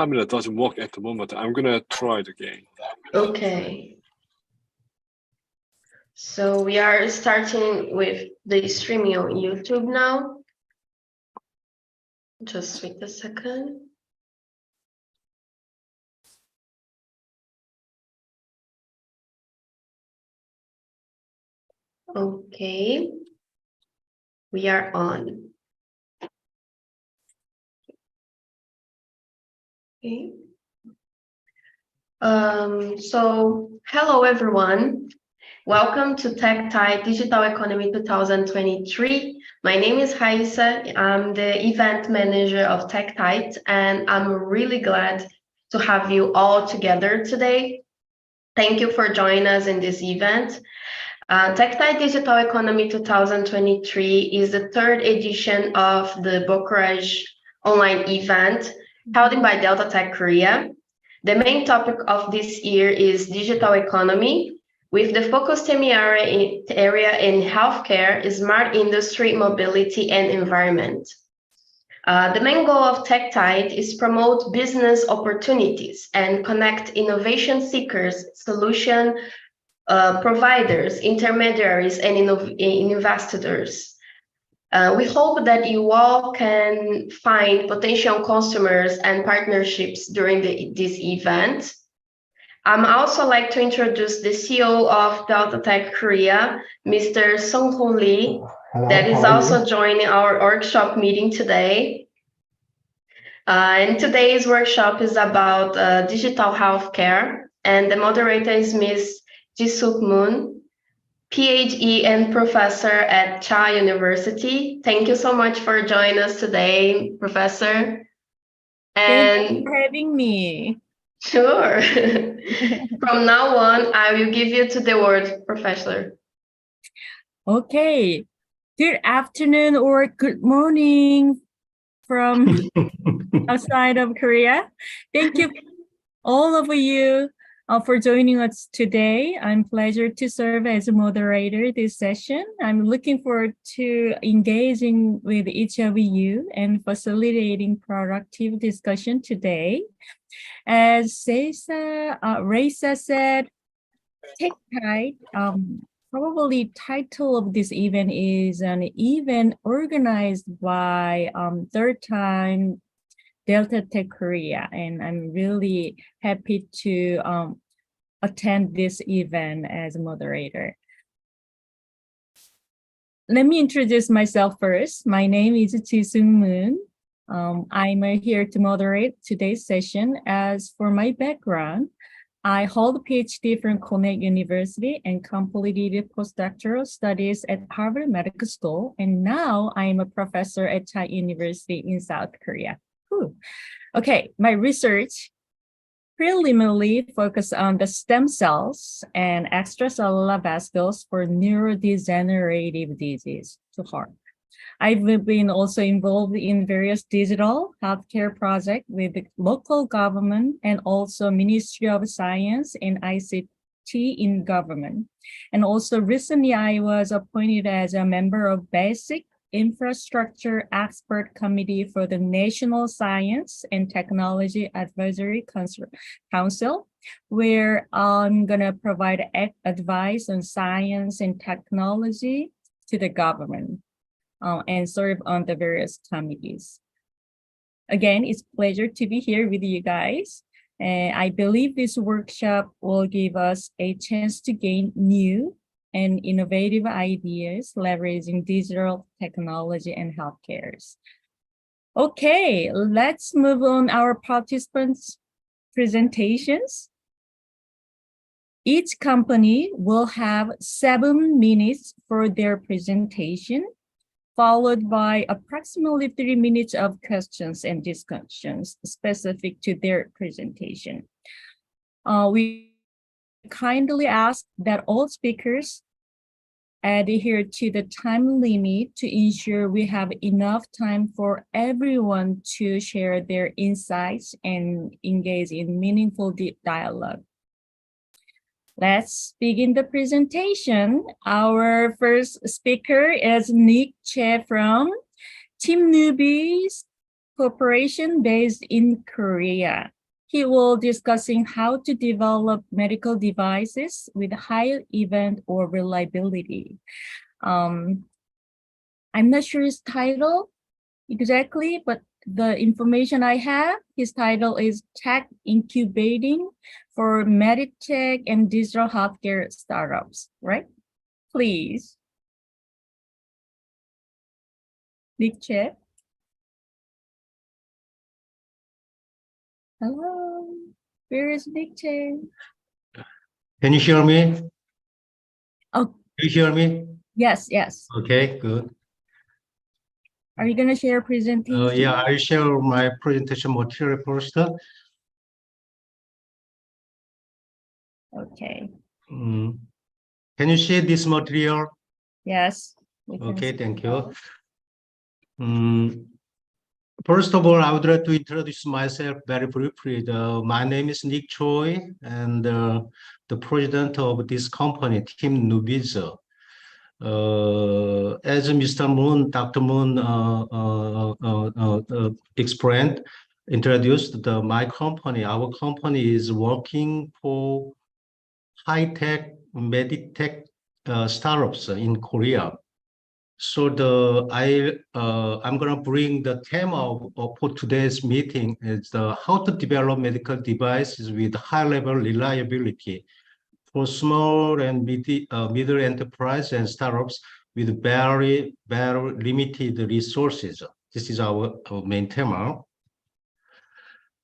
camera doesn't work at the moment. I'm gonna try it again. Okay. So we are starting with the streaming on YouTube now. Just wait a second. Okay. We are on. Okay. So hello everyone. Welcome to TEKTiTE Digital Economy 2023. My name is Raissa. I'm the event manager of TEKTiTE, and I'm really glad to have you all together today. Thank you for joining us in this event. TEKTiTE Digital Economy 2023 is the third edition of the Bookage online event held by Delta Tech Korea. The main topic of this year is digital economy, with the focus theme area in healthcare, smart industry, mobility, and environment. The main goal of TEKTiTE is promote business opportunities and connect innovation seekers, solution providers, intermediaries, and investors. We hope that you all can find potential customers and partnerships during this event. I'm also like to introduce the CEO of Delta Tech Korea, Mr. Sung-Ho Lee, that is also joining our workshop meeting today. And today's workshop is about digital healthcare, and the moderator is Ms. Ji-Suk Moon, PhD and professor at Cha University. Thank you so much for joining us today, Professor. And thank you for having me. Sure. From now on, I will give you to the word, Professor. Okay. Good afternoon or good morning from outside of Korea. Thank you, all of you, for joining us today. I'm pleased to serve as a moderator this session. I'm looking forward to engaging with each of you and facilitating productive discussion today. As Raissa said, TEKTiTE, probably title of this event is an event organized by third time Delta Tech Korea, and I'm really happy to attend this event as a moderator. Let me introduce myself first. My name is Ji-Suk Moon. I'm here to moderate today's session. As for my background, I hold a PhD from Konek University and completed postdoctoral studies at Harvard Medical School, and now I'm a professor at Cha University in South Korea. Whew. Okay, my research preliminarily focused on the stem cells and extracellular vesicles for neurodegenerative disease to heart. I've been also involved in various digital healthcare projects with the local government and also Ministry of Science and ICT in government. And also recently I was appointed as a member of Basic Infrastructure Expert Committee for the National Science and Technology Advisory Council, where I'm gonna provide advice on science and technology to the government. And serve on the various committees. Again, it's a pleasure to be here with you guys. I believe this workshop will give us a chance to gain new and innovative ideas leveraging digital technology and healthcare. Okay, let's move on our participants' presentations. Each company will have 7 minutes for their presentation, followed by approximately 3 minutes of questions and discussions specific to their presentation. We kindly ask that all speakers adhere to the time limit to ensure we have enough time for everyone to share their insights and engage in meaningful dialogue. Let's begin the presentation. Our first speaker is Nick Che from Team Newbies corporation based in Korea. He will discussing how to develop medical devices with high event or reliability. I'm not sure his title exactly, but the information I have, his title is Tech Incubating for Meditech and Digital Healthcare Startups, right? Please. Nick Che. Hello, where is Nick Che? Can you hear me? Oh, You hear me? yes, yes. Okay, good. Are you gonna share a presentation? Yeah, I'll share my presentation material first. Okay, Can you see this material? yes. we can Okay, see thank that. you. First of all, I would like to introduce myself very briefly. My name is Nick Choi, and the president of this company, Team Nubiz. As Mr. Moon, Dr. Moon explained, introduced my company. Our company is working for high-tech, meditech startups in Korea. So I'm gonna bring the theme of for today's meeting is how to develop medical devices with high-level reliability for small and middle enterprise and startups with very limited resources. This is our main theme.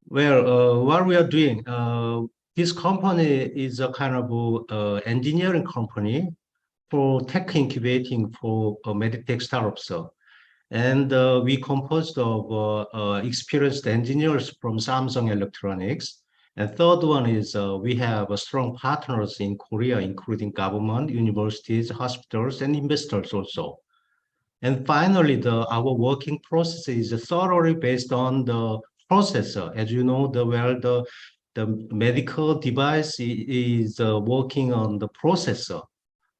Well, what we are doing, this company is a kind of engineering company for tech incubating for medtech startups. And we composed of experienced engineers from Samsung Electronics. And third one is we have strong partners in Korea, including government, universities, hospitals, and investors also. And finally, our working process is thoroughly based on the processor. As you know, the medical device is working on the processor.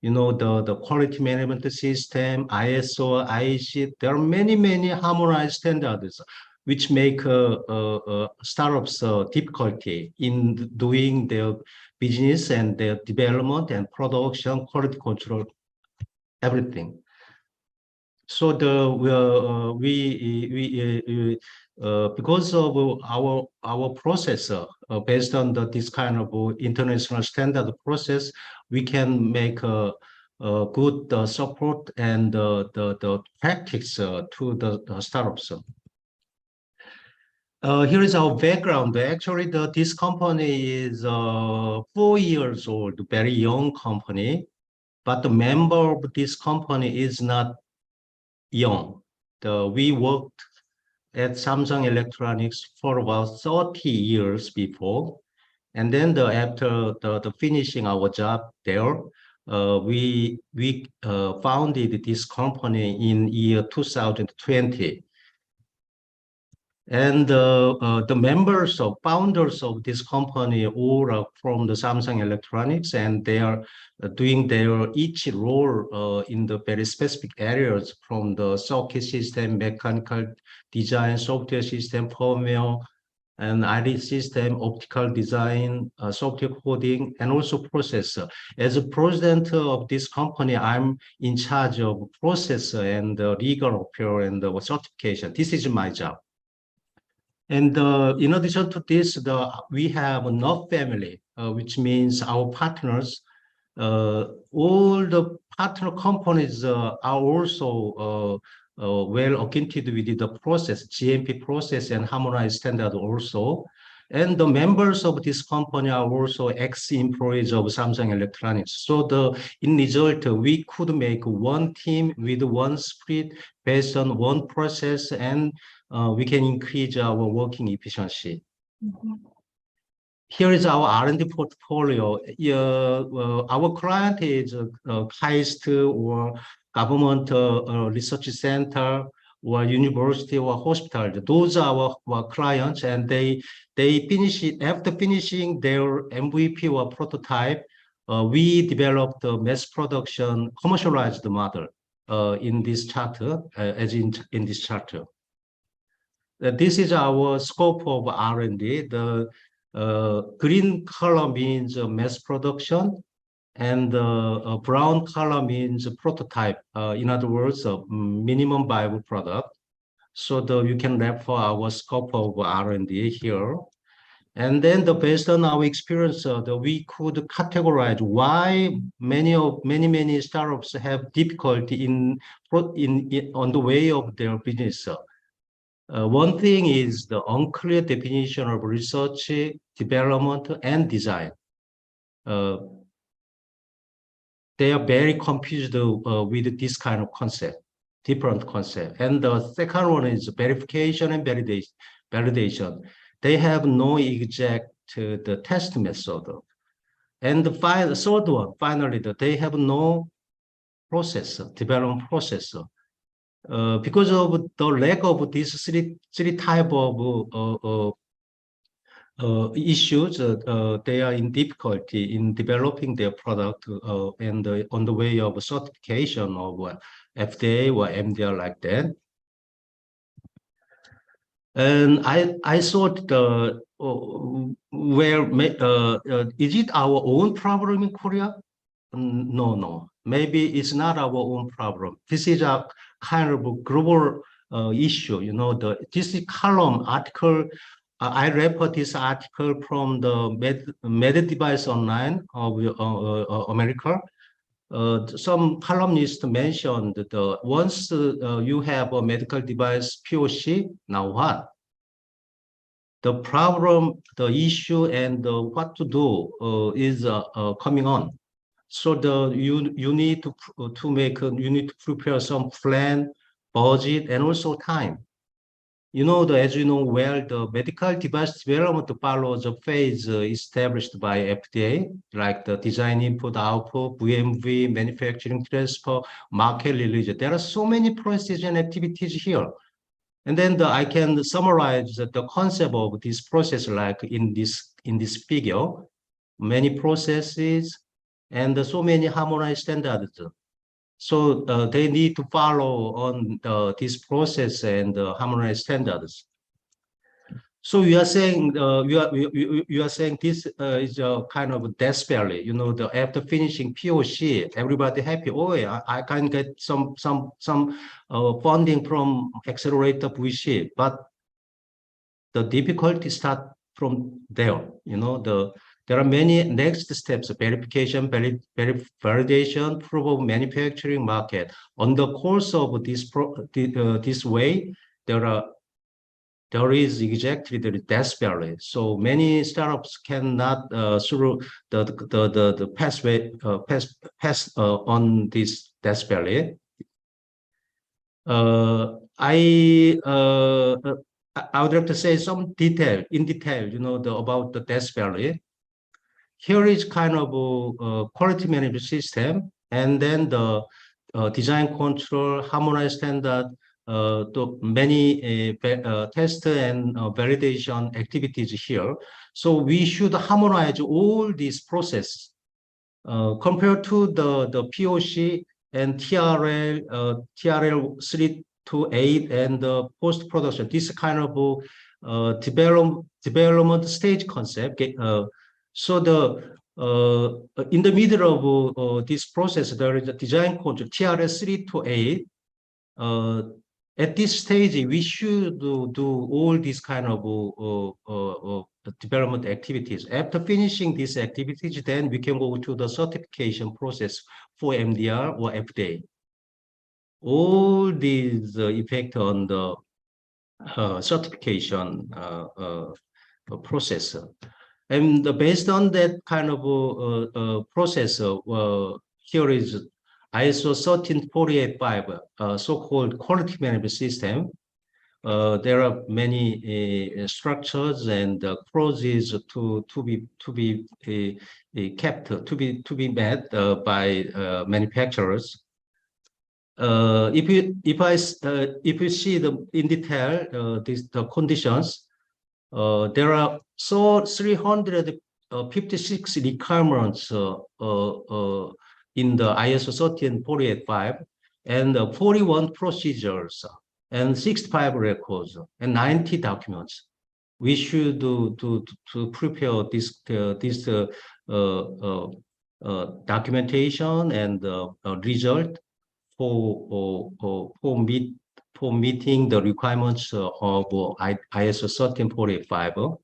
You know, the quality management system, ISO, IEC, there are many harmonized standards which make startups difficulty in doing their business and their development and production, quality control, everything. So because of our processor based on this kind of international standard process, we can make a good support and the practice to the startups. Here is our background. Actually, this company is 4 years old, very young company, but the member of this company is not young. We worked at Samsung Electronics for about 30 years before. And then after the finishing our job there, we founded this company in year 2020. And the founders of this company all are from the Samsung Electronics, and they are doing their each role in the very specific areas from the circuit system, mechanical design, software system, firmware, and ID system, optical design, software coding, and also processor. As a president of this company, I'm in charge of processor and legal affair and certification. This is my job. And in addition to this, we have a NOF family, which means our partners. All the partner companies are also well acquainted with the process, GMP process and harmonized standard also. And the members of this company are also ex-employees of Samsung Electronics. So in result, we could make one team with one spirit based on one process, and we can increase our working efficiency. Here is our R&D portfolio. Our client is KAIST or government research center or university or hospital. Those are our clients, and they finish it after finishing their MVP or prototype. We developed a mass production commercialized model in this charter, as in this charter. this is our scope of R&D. The green color means mass production, and the brown color means prototype. In other words, a minimum viable product. So you can refer our scope of R&D here. And then based on our experience, we could categorize why many startups have difficulty on the way of their business. One thing is the unclear definition of research, development, and design. They are very confused with this kind of concept, different concept. And the second one is verification and validation. They have no exact the test method. And the third one, finally, they have no process, development process. Because of the lack of these three type of issues, they are in difficulty in developing their product and on the way of certification of FDA or MDR like that. And I thought, is it our own problem in Korea? No. Maybe it's not our own problem. This is a kind of a global issue. You know, this column article, I read this article from the Med Device Online of America. Some columnists mentioned that once you have a medical device POC, now what? The problem, the issue, and what to do is coming on. So you need to prepare some plan, budget, and also time. You know, as you know well, the medical device development follows a phase established by FDA, like the design input, output, VMV, manufacturing transfer, market release. There are so many processes and activities here. And then I can summarize the concept of this process like in this figure, many processes and so many harmonized standards. So they need to follow on this process and harmonized standards. So you are saying you are saying this is a kind of desperately, you know, after finishing POC, everybody happy. Oh, yeah, I can get some funding from accelerator VC, but the difficulty start from there. You know, there are many next steps: verification, validation, proof of manufacturing, market. On the course of this way, there is exactly the desperately. So many startups cannot through the pathway pass on this desperately. I would like to say some detail, you know, about the desperately. Here is kind of a quality management system, and then the design control, harmonized standard, many test and validation activities here. So we should harmonize all these processes compared to the POC and TRL 3 to 8 and the post-production. This kind of development stage concept. So in the middle of this process, there is a design control TRS 3 to 8. At this stage, we should do all these kind of development activities. After finishing these activities, then we can go to the certification process for MDR or FDA. All these effect on the certification process. And based on that kind of process, here is ISO 13485, so-called quality management system. There are many structures and clauses to be kept, to be met by manufacturers. If you see in detail the conditions, there are 356 requirements in the ISO 13485 and 41 procedures. and 65 records and 90 documents. We should to prepare this documentation and result for meeting the requirements of ISO 13485.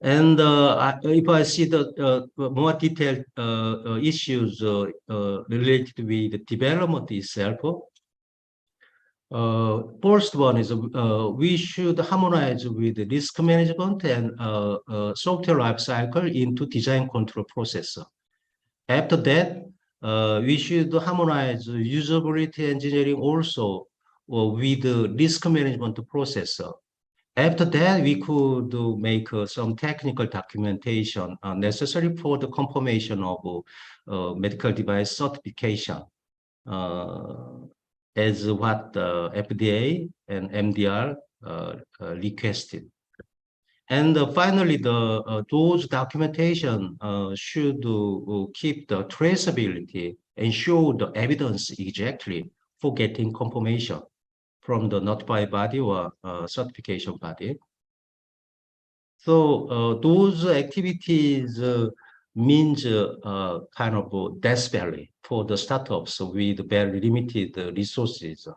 And if I see the more detailed issues related with the development itself, first one is we should harmonize with the risk management and software lifecycle into design control process. After that, we should harmonize usability engineering also with the risk management process. After that, we could make some technical documentation necessary for the confirmation of medical device certification, as what the FDA and MDR requested. And finally, those documentation should keep the traceability and show the evidence exactly for getting confirmation from the notified body or certification body. So those activities means kind of death valley for the startups with very limited resources.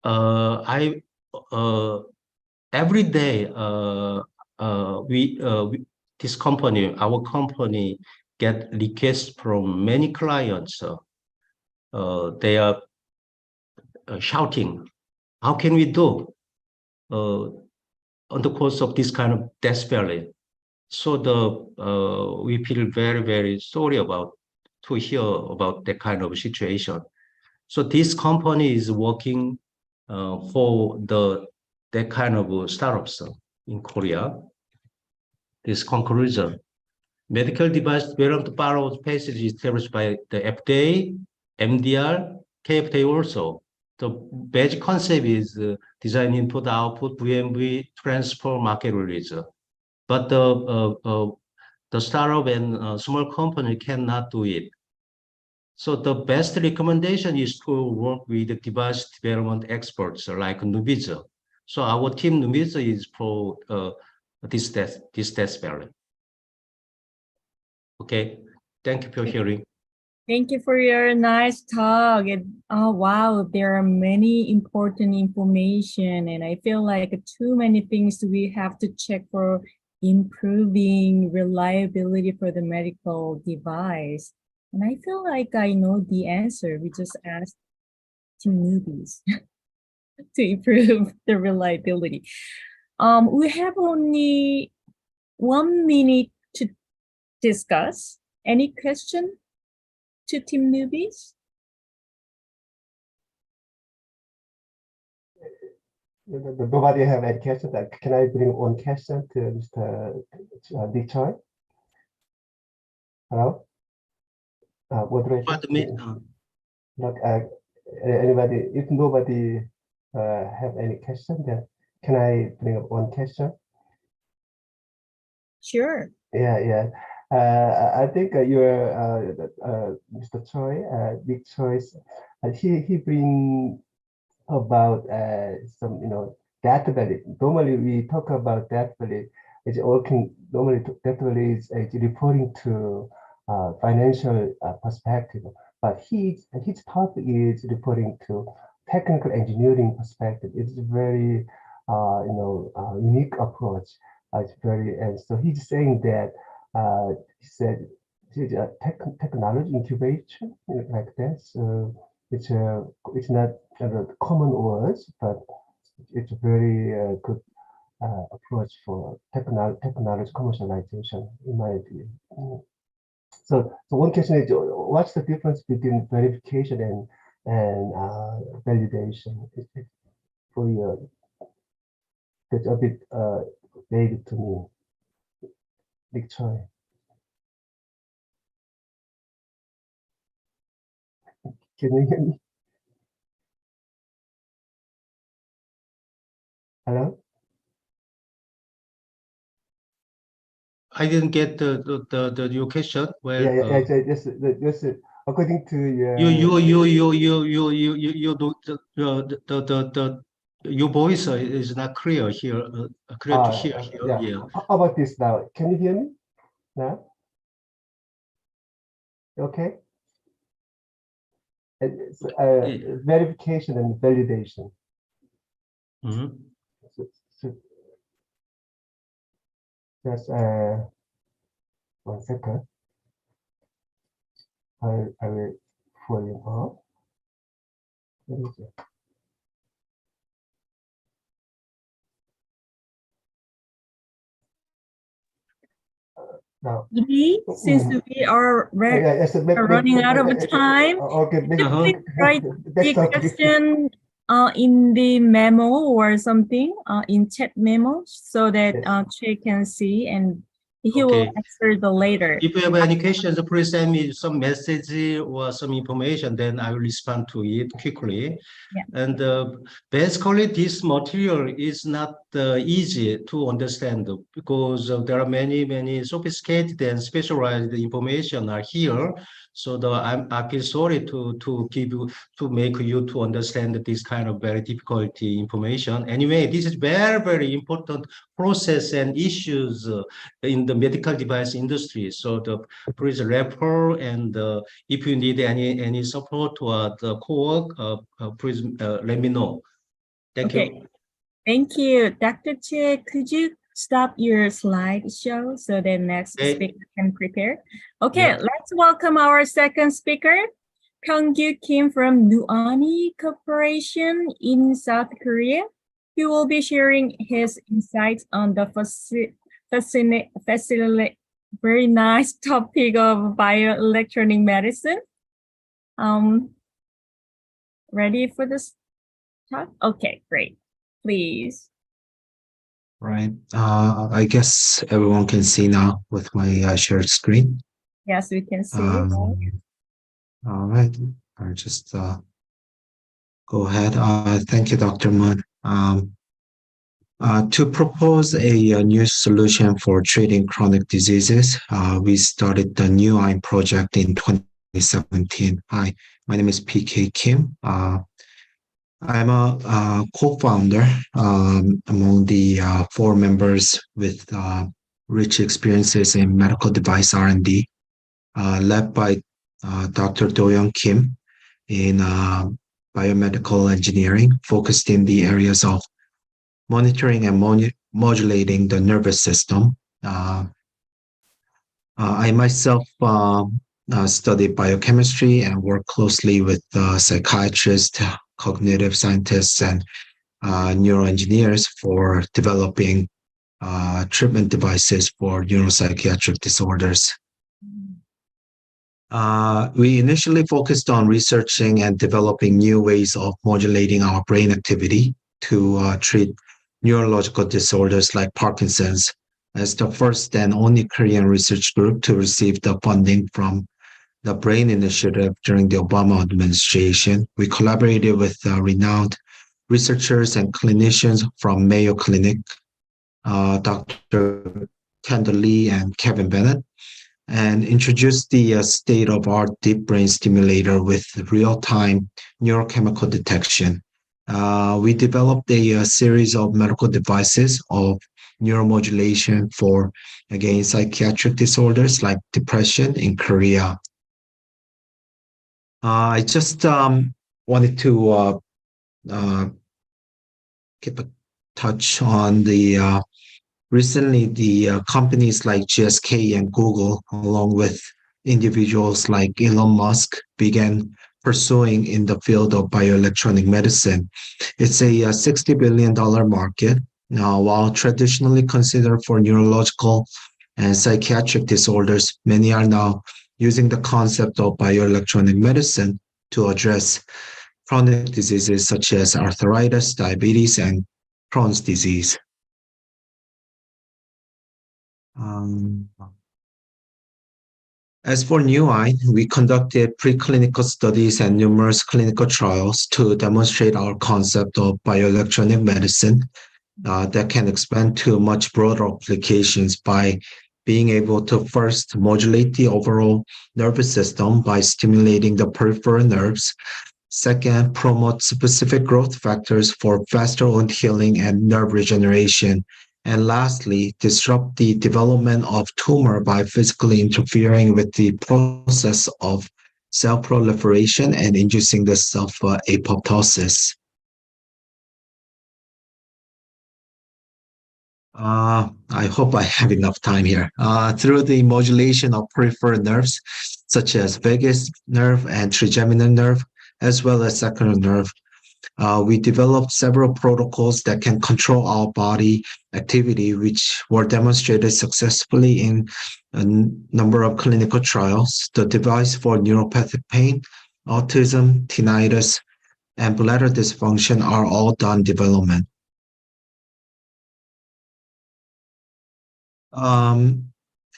Every day this company, our company, get requests from many clients. They are shouting, "How can we do on the course of this kind of death valley?" So we feel very, very sorry to hear about that kind of situation. So this company is working for that kind of startups in Korea. This conclusion: medical device development borrows passage established by the FDA, MDR, KFTA also. The basic concept is design input output VMV transfer market release. But the startup and small company cannot do it. So the best recommendation is to work with the device development experts like Nubiza. So our team Nubiza is for this test value. Okay, thank you for hearing. Thank you for your nice talk. Oh, wow, there are many important information, and I feel like too many things we have to check for improving reliability for the medical device. And I feel like I know the answer. We just asked two newbies to improve the reliability. We have only 1 minute to discuss. Any question to team newbies? Nobody have any question. Can I bring one question to Mr. Dick Choi? Hello? Moderator? Look, anybody, if nobody have any question, then can I bring up one question? Sure. Yeah. I think your Mr. Choi, Dick Choi, he bring about some data value. Normally we talk about data value. It's working. Normally data value is referring to financial perspective, but his topic is referring to technical engineering perspective. It's a very unique approach. It's very, and so he's saying that he said technology incubation like that. So it's not common words, but it's a very good approach for technology commercialization, in my view. So one question is, what's the difference between verification and validation? For you, that's a bit vague to me. Big Choi. Can you hear me? Hello? I didn't get your question. Well, Just according to your your voice is not clear here. Clear to hear here. yeah. Yeah. How about this now? Can you hear me now? Okay. It's verification and validation. Mhm. So just 1 second. I will volume up. Let me see. Now, Since we are running out of time, okay, could you please write the okay. question in the memo or something in chat memo so that Che can see and he will Okay. answer the later. If you have any questions, please send me some message or some information, then I will respond to it quickly. Yeah. And basically, this material is not easy to understand because there are many sophisticated and specialized information are here. So I feel sorry to give you to make you to understand this kind of very difficult information. Anyway, this is very important process and issues in the medical device industry. So please refer, and if you need any support or the co-work, please let me know. Thank you. Thank you. Dr. Che, could you stop your slideshow so the next speaker can prepare? Okay, let's welcome our second speaker, Kyung-gyu Kim from Nuani Corporation in South Korea. He will be sharing his insights on the very nice topic of bioelectronic medicine. Ready for this talk? Okay, great. Please. Right. I guess everyone can see now with my shared screen. Yes, we can see. All right. I'll just go ahead. Thank you, Dr. Moon. To propose a new solution for treating chronic diseases, we started the New Eye project in 2017. Hi, my name is PK Kim. I'm a co-founder among the 4 members with rich experiences in medical device R&D, led by Dr. Do-young Kim in biomedical engineering, focused in the areas of monitoring and modulating the nervous system. I myself studied biochemistry and work closely with psychiatrists, cognitive scientists, and neuroengineers for developing treatment devices for neuropsychiatric disorders. We initially focused on researching and developing new ways of modulating our brain activity to treat neurological disorders like Parkinson's. As the first and only Korean research group to receive the funding from the Brain Initiative during the Obama administration, we collaborated with renowned researchers and clinicians from Mayo Clinic, Dr. Kendall Lee and Kevin Bennett, and introduced the state-of-art deep brain stimulator with real-time neurochemical detection. We developed a series of medical devices of neuromodulation for, again, psychiatric disorders like depression in Korea. I just wanted to keep a touch on the recently the companies like GSK and Google, along with individuals like Elon Musk, began pursuing in the field of bioelectronic medicine. It's a $60 billion market. Now, while traditionally considered for neurological and psychiatric disorders, many are now using the concept of bioelectronic medicine to address chronic diseases such as arthritis, diabetes, and Crohn's disease. As for New Eye, we conducted preclinical studies and numerous clinical trials to demonstrate our concept of bioelectronic medicine that can expand to much broader applications by being able to first modulate the overall nervous system by stimulating the peripheral nerves. Second, promote specific growth factors for faster wound healing and nerve regeneration. And lastly, disrupt the development of tumor by physically interfering with the process of cell proliferation and inducing the self-apoptosis. I hope I have enough time here. Through the modulation of peripheral nerves, such as vagus nerve and trigeminal nerve, as well as sacral nerve, we developed several protocols that can control our body activity, which were demonstrated successfully in a number of clinical trials. The device for neuropathic pain, autism, tinnitus, and bladder dysfunction are all done development.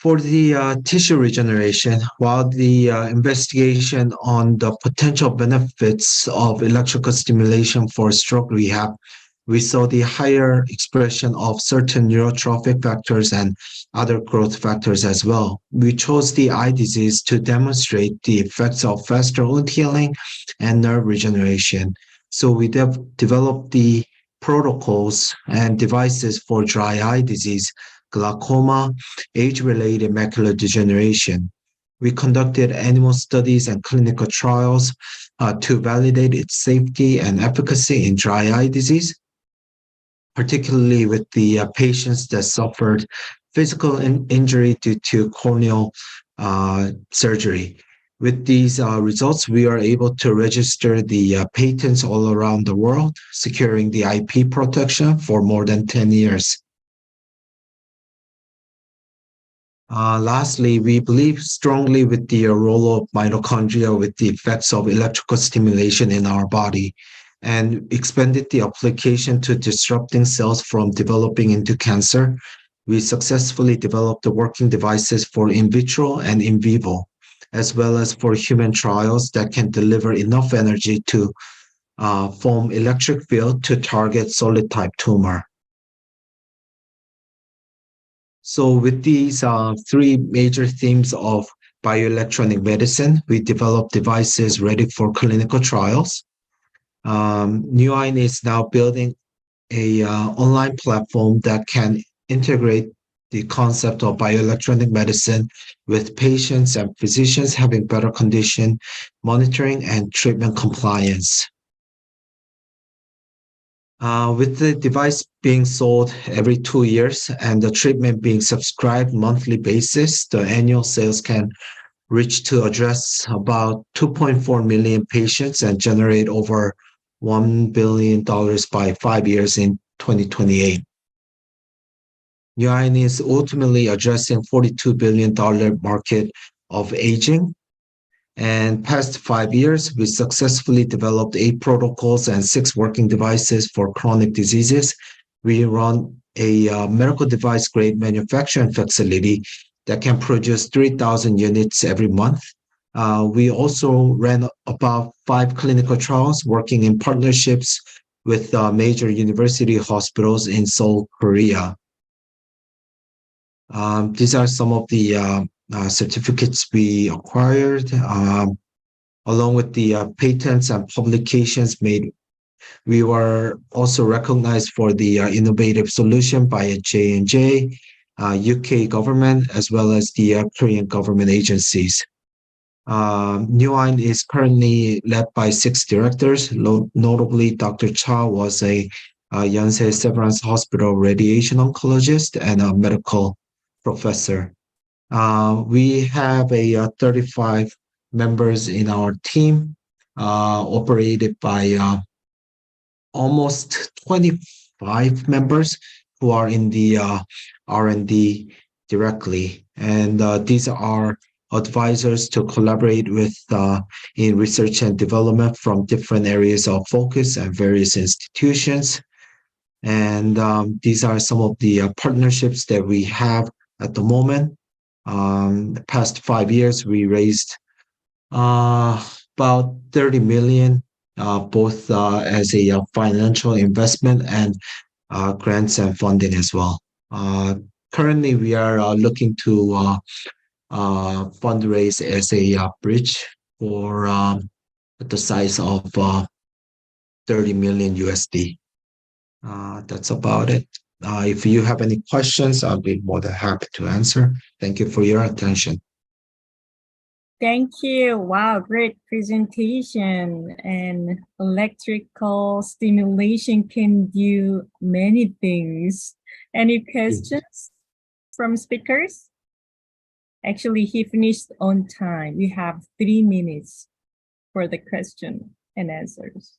For the tissue regeneration, while the investigation on the potential benefits of electrical stimulation for stroke rehab, we saw the higher expression of certain neurotrophic factors and other growth factors as well. We chose the eye disease to demonstrate the effects of faster wound healing and nerve regeneration. So we developed the protocols and devices for dry eye disease, glaucoma, age-related macular degeneration. We conducted animal studies and clinical trials to validate its safety and efficacy in dry eye disease, particularly with the patients that suffered physical injury due to corneal surgery. With these results, we are able to register the patents all around the world, securing the IP protection for more than 10 years. Lastly, we believe strongly with the role of mitochondria with the effects of electrical stimulation in our body, and expanded the application to disrupting cells from developing into cancer. We successfully developed the working devices for in vitro and in vivo, as well as for human trials that can deliver enough energy to form electric field to target solid type tumor. So with these three major themes of bioelectronic medicine, we developed devices ready for clinical trials. Newine is now building a online platform that can integrate the concept of bioelectronic medicine with patients and physicians having better condition monitoring and treatment compliance. With the device being sold every 2 years and the treatment being subscribed monthly basis, the annual sales can reach to address about 2.4 million patients and generate over $1 billion by 5 years in 2028. Newine is ultimately addressing $42 billion market of aging. And past 5 years, we successfully developed 8 protocols and 6 working devices for chronic diseases. We run a medical device grade manufacturing facility that can produce 3,000 units every month. We also ran about 5 clinical trials working in partnerships with major university hospitals in Seoul, Korea. These are some of the certificates we acquired, along with the patents and publications made. We were also recognized for the innovative solution by J&J, UK government, as well as the Korean government agencies. Newine is currently led by 6 directors. Notably, Dr. Cha was a Yonsei Severance Hospital radiation oncologist and a medical professor. We have 35 members in our team, operated by almost 25 members who are in the R&D directly. And these are advisors to collaborate with in research and development from different areas of focus and various institutions. And these are some of the partnerships that we have at the moment. The past 5 years, we raised about 30 million, both as a financial investment and grants and funding as well. currently we are looking to fundraise as a bridge for the size of 30 million USD. That's about it. If you have any questions, I'll be more than happy to answer. Thank you for your attention. Thank you. Wow, great presentation. And electrical stimulation can do many things. Any questions from speakers? Actually, he finished on time. We have 3 minutes for the question and answers.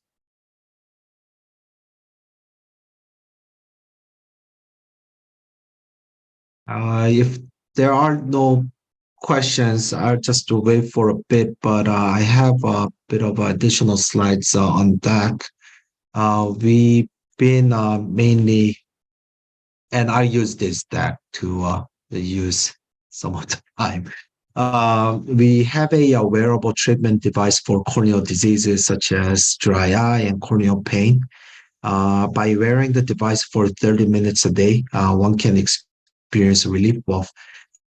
If there are no questions, I'll just wait for a bit, but I have a bit of additional slides on that. We've been mainly, and I use this deck to use some of the time. We have a wearable treatment device for corneal diseases such as dry eye and corneal pain. By wearing the device for 30 minutes a day, one can experience relief of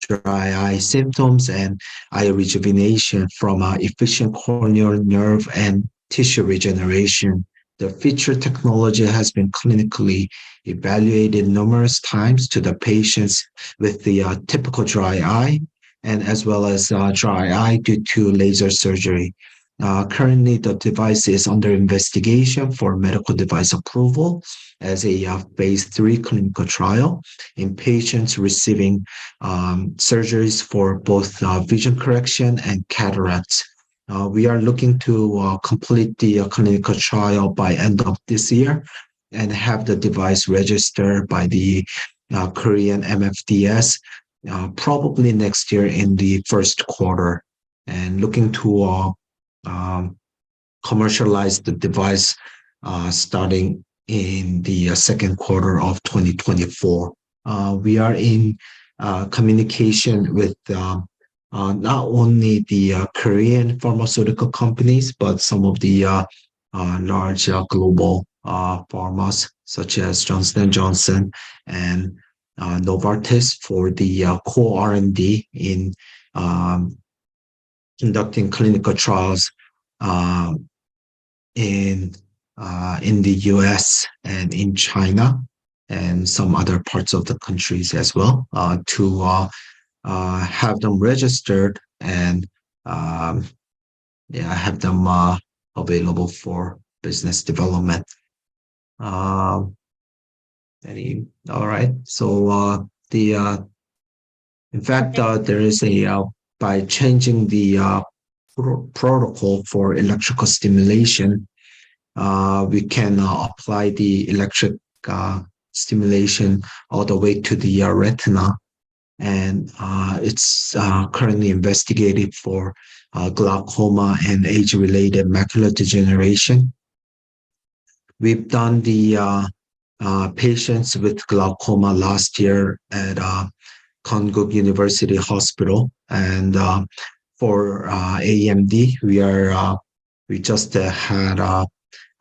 dry eye symptoms and eye rejuvenation from efficient corneal nerve and tissue regeneration. The feature technology has been clinically evaluated numerous times to the patients with the typical dry eye and as well as dry eye due to laser surgery. Currently, the device is under investigation for medical device approval as a phase 3 clinical trial in patients receiving surgeries for both vision correction and cataracts. We are looking to complete the clinical trial by end of this year and have the device registered by the Korean MFDS probably next year in the first quarter, and looking to commercialize the device starting in the second quarter of 2024. We are in communication with not only the Korean pharmaceutical companies, but some of the large global pharmas such as Johnson & Johnson and Novartis for the core R&D in conducting clinical trials in the US and in China and some other parts of the countries as well to have them registered and have them available for business development. All right. So in fact, there is a by changing the protocol for electrical stimulation, we can apply the electric stimulation all the way to the retina, and it's currently investigated for glaucoma and age-related macular degeneration. We've done the patients with glaucoma last year at Konkuk University Hospital, and for AMD, we just had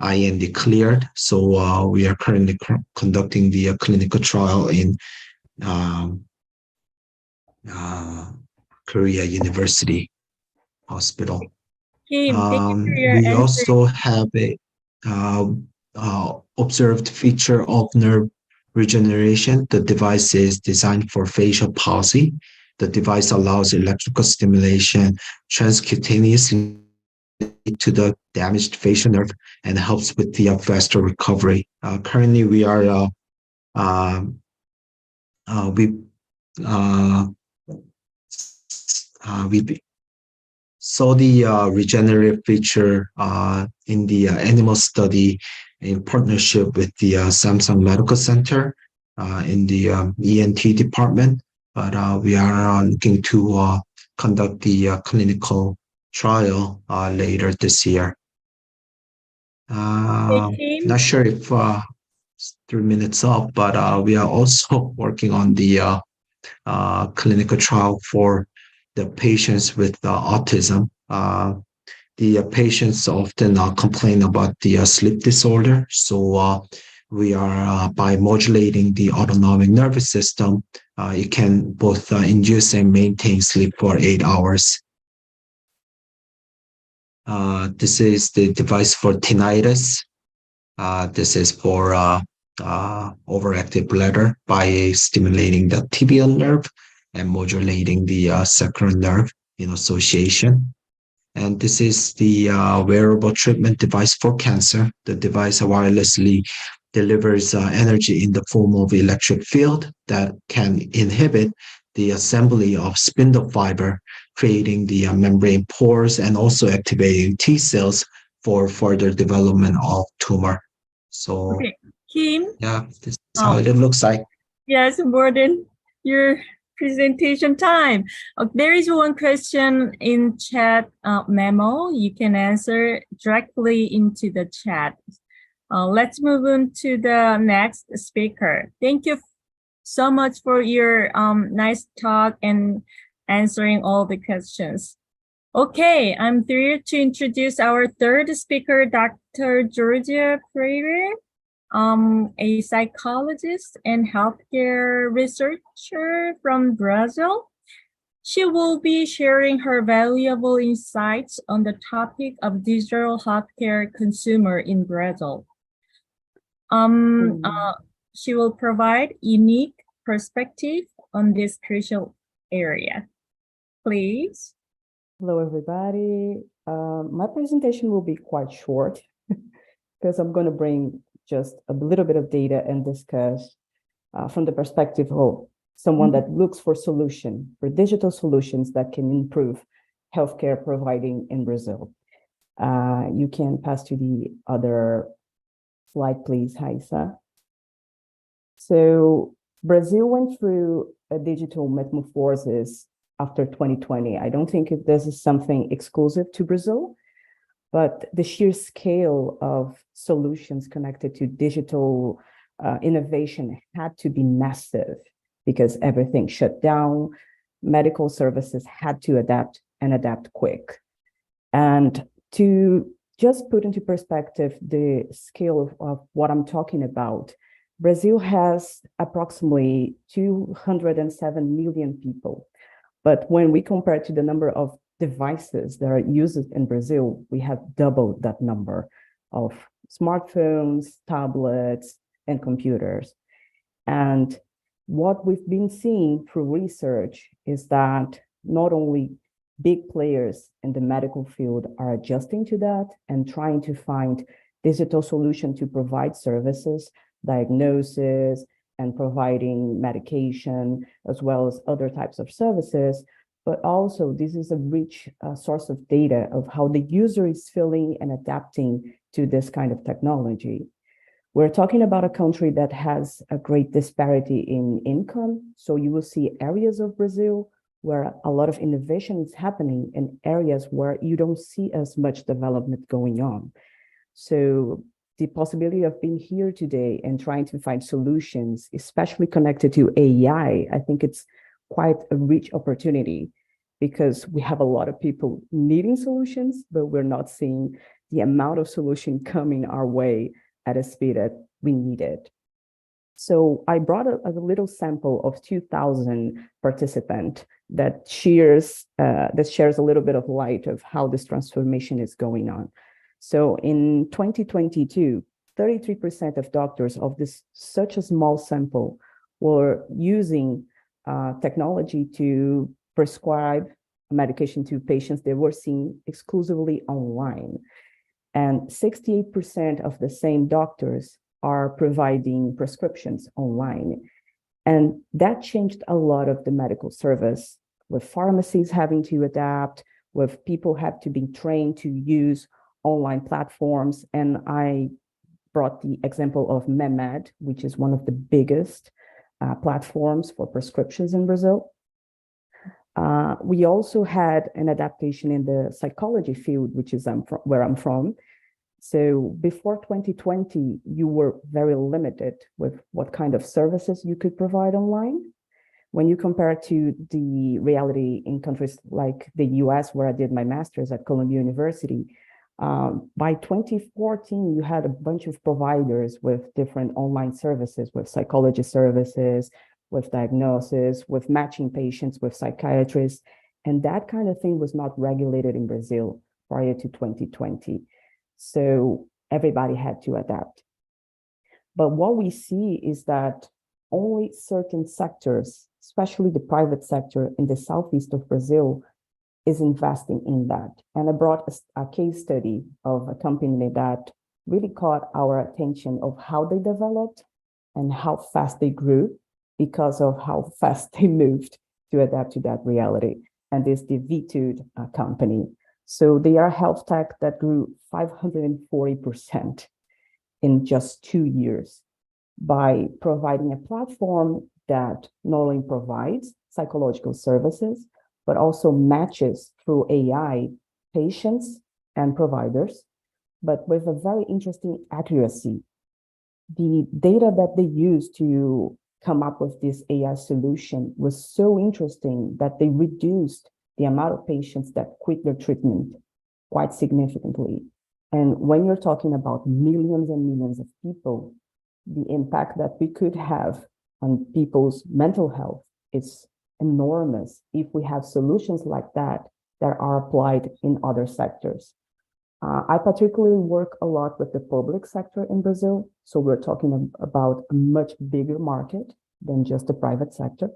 IND cleared, so we are currently conducting the clinical trial in Korea University Hospital. Kim, thank you for your We answer. also have a observed feature of nerve regeneration. The device is designed for facial palsy. The device allows electrical stimulation transcutaneously to the damaged facial nerve and helps with the faster recovery. Currently, we are we saw the regenerative feature in the animal study in partnership with the Samsung Medical Center in the ENT department, but we are looking to conduct the clinical trial later this year. Not sure if 3 minutes up, but we are also working on the clinical trial for the patients with autism. The patients often complain about the sleep disorder. So we are by modulating the autonomic nervous system, it can both induce and maintain sleep for 8 hours. This is the device for tinnitus. This is for overactive bladder by stimulating the tibial nerve and modulating the sacral nerve in association. And this is the wearable treatment device for cancer. The device wirelessly delivers energy in the form of electric field that can inhibit the assembly of spindle fiber, creating the membrane pores and also activating T cells for further development of tumor. So, Okay, Kim. yeah, this is how it looks like. Yes, more than your presentation time. There is one question in chat memo. You can answer directly into the chat. Let's move on to the next speaker. Thank you so much for your nice talk and answering all the questions. Okay, I'm thrilled to introduce our third speaker, Dr. Georgia Freire, a psychologist and healthcare researcher from Brazil. She will be sharing her valuable insights on the topic of digital healthcare consumer in Brazil. She will provide unique perspective on this crucial area. Please. Hello, everybody. My presentation will be quite short because I'm going to bring just a little bit of data and discuss from the perspective of someone that looks for digital solutions that can improve healthcare providing in Brazil. You can pass to the other slide, please, Raissa. So Brazil went through a digital metamorphosis after 2020. I don't think this is something exclusive to Brazil, but the sheer scale of solutions connected to digital innovation had to be massive because everything shut down. Medical services had to adapt and adapt quick. And to just put into perspective the scale of what I'm talking about, Brazil has approximately 207 million people. But when we compare to the number of devices that are used in Brazil, we have doubled that number of smartphones, tablets, and computers. And what we've been seeing through research is that not only big players in the medical field are adjusting to that and trying to find digital solutions to provide services, diagnosis, and providing medication, as well as other types of services, but also this is a rich source of data of how the user is feeling and adapting to this kind of technology. We're talking about a country that has a great disparity in income. So you will see areas of Brazil where a lot of innovation is happening and areas where you don't see as much development going on. So the possibility of being here today and trying to find solutions, especially connected to AI, I think it's quite a rich opportunity because we have a lot of people needing solutions, but we're not seeing the amount of solution coming our way at a speed that we need it. So I brought a little sample of 2,000 participants that shares a little bit of light of how this transformation is going on. So in 2022, 33% of doctors of such a small sample were using technology to prescribe medication to patients they were seeing exclusively online. And 68% of the same doctors are providing prescriptions online. And that changed a lot of the medical service, with pharmacies having to adapt, with people have to be trained to use online platforms. And I brought the example of Memed, which is one of the biggest platforms for prescriptions in Brazil. We also had an adaptation in the psychology field, which is where I'm from. So before 2020, you were very limited with what kind of services you could provide online. When you compare to the reality in countries like the US, where I did my master's at Columbia University, By 2014, you had a bunch of providers with different online services, with psychology services, with diagnosis, with matching patients with psychiatrists. And that kind of thing was not regulated in Brazil prior to 2020. So everybody had to adapt. But what we see is that only certain sectors, especially the private sector in the southeast of Brazil, is investing in that. And I brought a case study of a company that really caught our attention of how they developed and how fast they grew because of how fast they moved to adapt to that reality. And it's the TEKTiTE company. So they are a health tech that grew 540% in just 2 years by providing a platform that not only provides psychological services, but also matches through AI patients and providers, but with a very interesting accuracy. The data that they used to come up with this AI solution was so interesting that they reduced the amount of patients that quit their treatment quite significantly. And when you're talking about millions and millions of people, the impact that we could have on people's mental health is enormous if we have solutions like that that are applied in other sectors. I particularly work a lot with the public sector in Brazil. So we're talking about a much bigger market than just the private sector,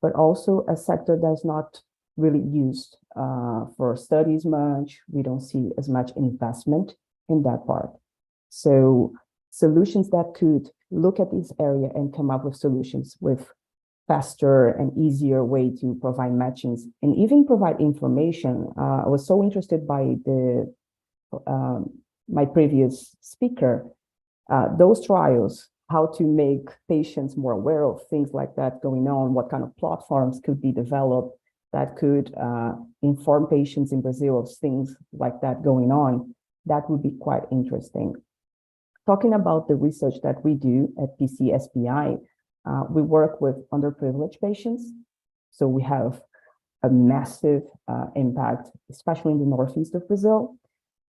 but also a sector that's not really used for studies much. We don't see as much investment in that part. So solutions that could look at this area and come up with solutions with faster and easier way to provide matchings and even provide information. I was so interested by my previous speaker, those trials, how to make patients more aware of things like that going on, what kind of platforms could be developed that could inform patients in Brazil of things like that going on. That would be quite interesting. Talking about the research that we do at PCSPI, we work with underprivileged patients. So we have a massive impact, especially in the northeast of Brazil.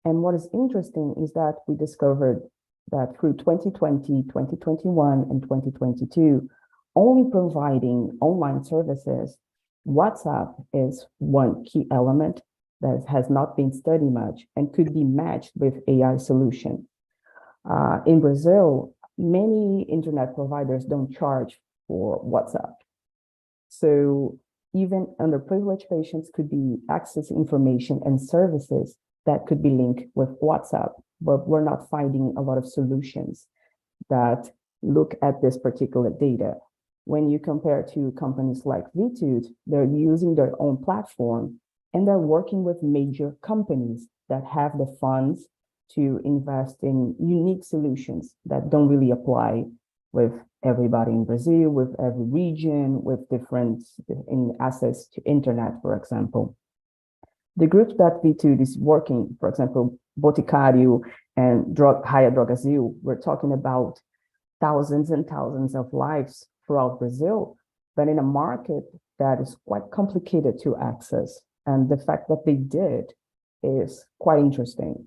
And what is interesting is that we discovered that through 2020, 2021, and 2022, only providing online services, WhatsApp is one key element that has not been studied much and could be matched with AI solution. In Brazil, many internet providers don't charge for WhatsApp. So even underprivileged patients could be accessing information and services that could be linked with WhatsApp, but we're not finding a lot of solutions that look at this particular data. When you compare to companies like TEKTiTE, they're using their own platform and they're working with major companies that have the funds to invest in unique solutions that don't really apply with everybody in Brazil, with every region, with different in access to internet, for example. The groups that TEKTiTE is working, for example, Boticário and Raia Drogasil, we're talking about thousands and thousands of lives throughout Brazil, but in a market that is quite complicated to access. And the fact that they did is quite interesting.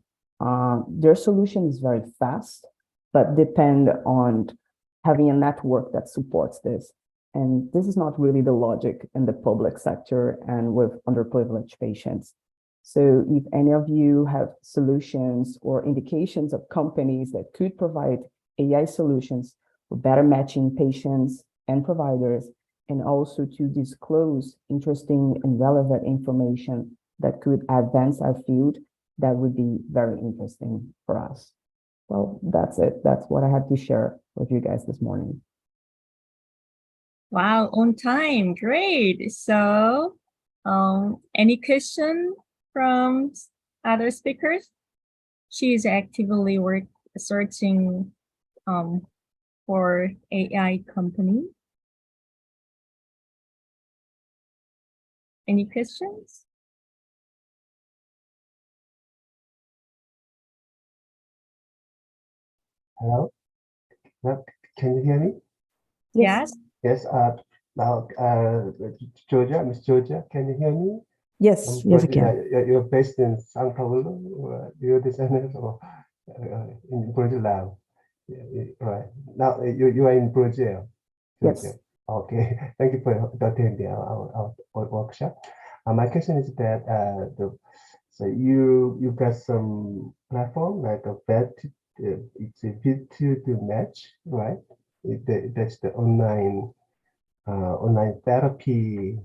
Their solution is very fast, but depend on having a network that supports this. And this is not really the logic in the public sector and with underprivileged patients. So if any of you have solutions or indications of companies that could provide AI solutions for better matching patients and providers, and also to disclose interesting and relevant information that could advance our field, that would be very interesting for us. Well, that's it. That's what I had to share with you guys this morning. Wow, on time. Great. So, any question from other speakers? She is actively searching for AI company. Any questions? Hello? Can you hear me? Yes. Yes. Now, Georgia, Miss Georgia, can you hear me? Yes, yes, I can. You're based in São Paulo, Rio de Janeiro, or in Brazil now. Right. Now you are in Brazil. Yes. Okay. Thank you for attending our workshop. My question is that so you got some platform like a it's a to match, right? That's the online therapy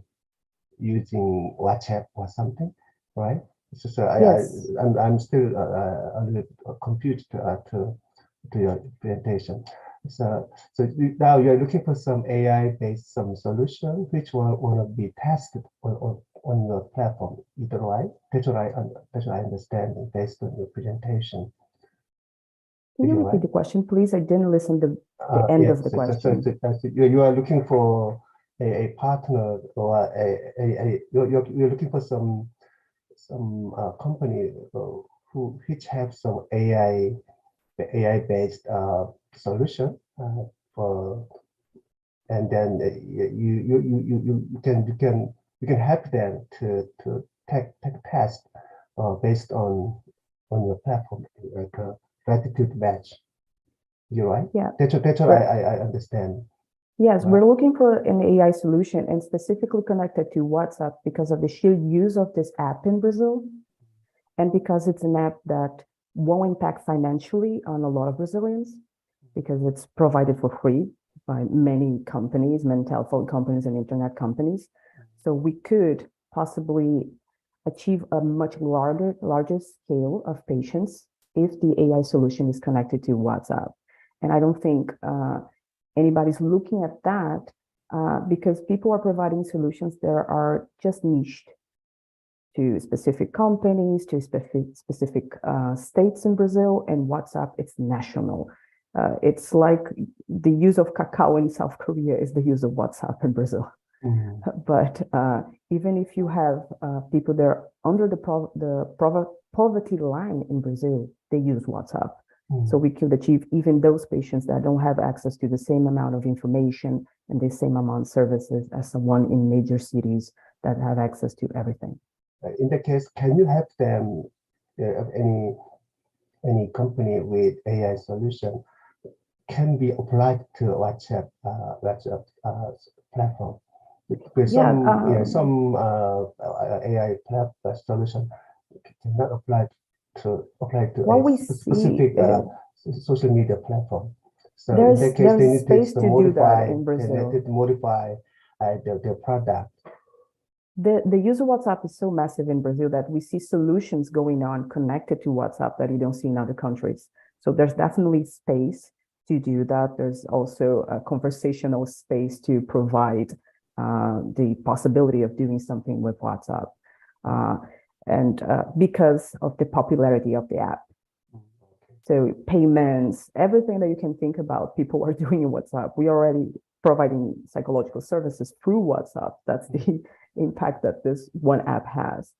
using WhatsApp or something, right? So Yes. I'm still a little confused to your presentation. So now you're looking for some AI-based solution, which will want to be tested on your platform, either right? That's what I understand based on your presentation. Can you repeat the question, please? I didn't listen to the end of the question. So you are looking for a partner, or you're looking for some company which have some AI-based solution for, and then you can help them to take test based on your platform, like a gratitude match. You're right. Yeah. That's what I understand. Yes, Right. we're looking for an AI solution and specifically connected to WhatsApp because of the sheer use of this app in Brazil, and because it's an app that won't impact financially on a lot of Brazilians because it's provided for free by many companies, many telephone companies and internet companies. So we could possibly achieve a much larger scale of patients if the AI solution is connected to WhatsApp. And I don't think anybody's looking at that because people are providing solutions that are just niched to specific companies, to specific states in Brazil, and WhatsApp, it's national. It's like the use of cacao in South Korea is the use of WhatsApp in Brazil. Mm-hmm. But even if you have people that are under the poverty line in Brazil, they use WhatsApp. Mm-hmm. So we could achieve even those patients that don't have access to the same amount of information and the same amount of services as someone in major cities that have access to everything. In that case, can you help them, any company with AI solution can be applied to WhatsApp platform? Because some AI solution cannot apply to What we specific social media platform. So in there's that case, they need space to to do modify. that in Brazil. They need to modify their product. The use of WhatsApp is so massive in Brazil that we see solutions going on connected to WhatsApp that you don't see in other countries. So there's definitely space to do that. There's also a conversational space to provide the possibility of doing something with WhatsApp. And because of the popularity of the app. So payments, everything that you can think about, people are doing in WhatsApp. We are already providing psychological services through WhatsApp. That's the impact that this one app has.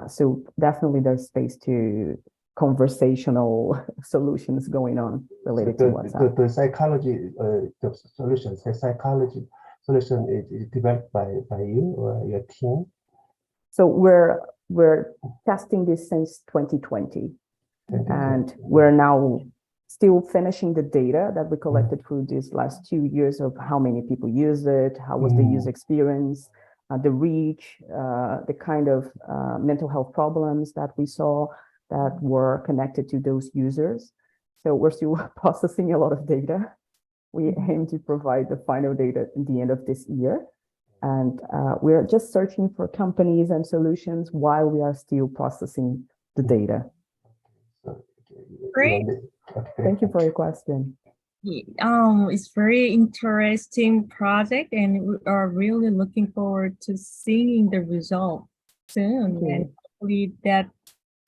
So definitely there's space to conversational solutions going on related to WhatsApp. The psychology solution is developed by you or your team? So we're testing this since 2020. And we're now still finishing the data that we collected through these last 2 years of how many people use it, how was the user experience, the reach, the kind of mental health problems that we saw that were connected to those users. So we're still processing a lot of data. We aim to provide the final data at the end of this year. And we're just searching for companies and solutions while we are still processing the data. Great. Thank you for your question. It's very interesting project, and we are really looking forward to seeing the result soon. And hopefully that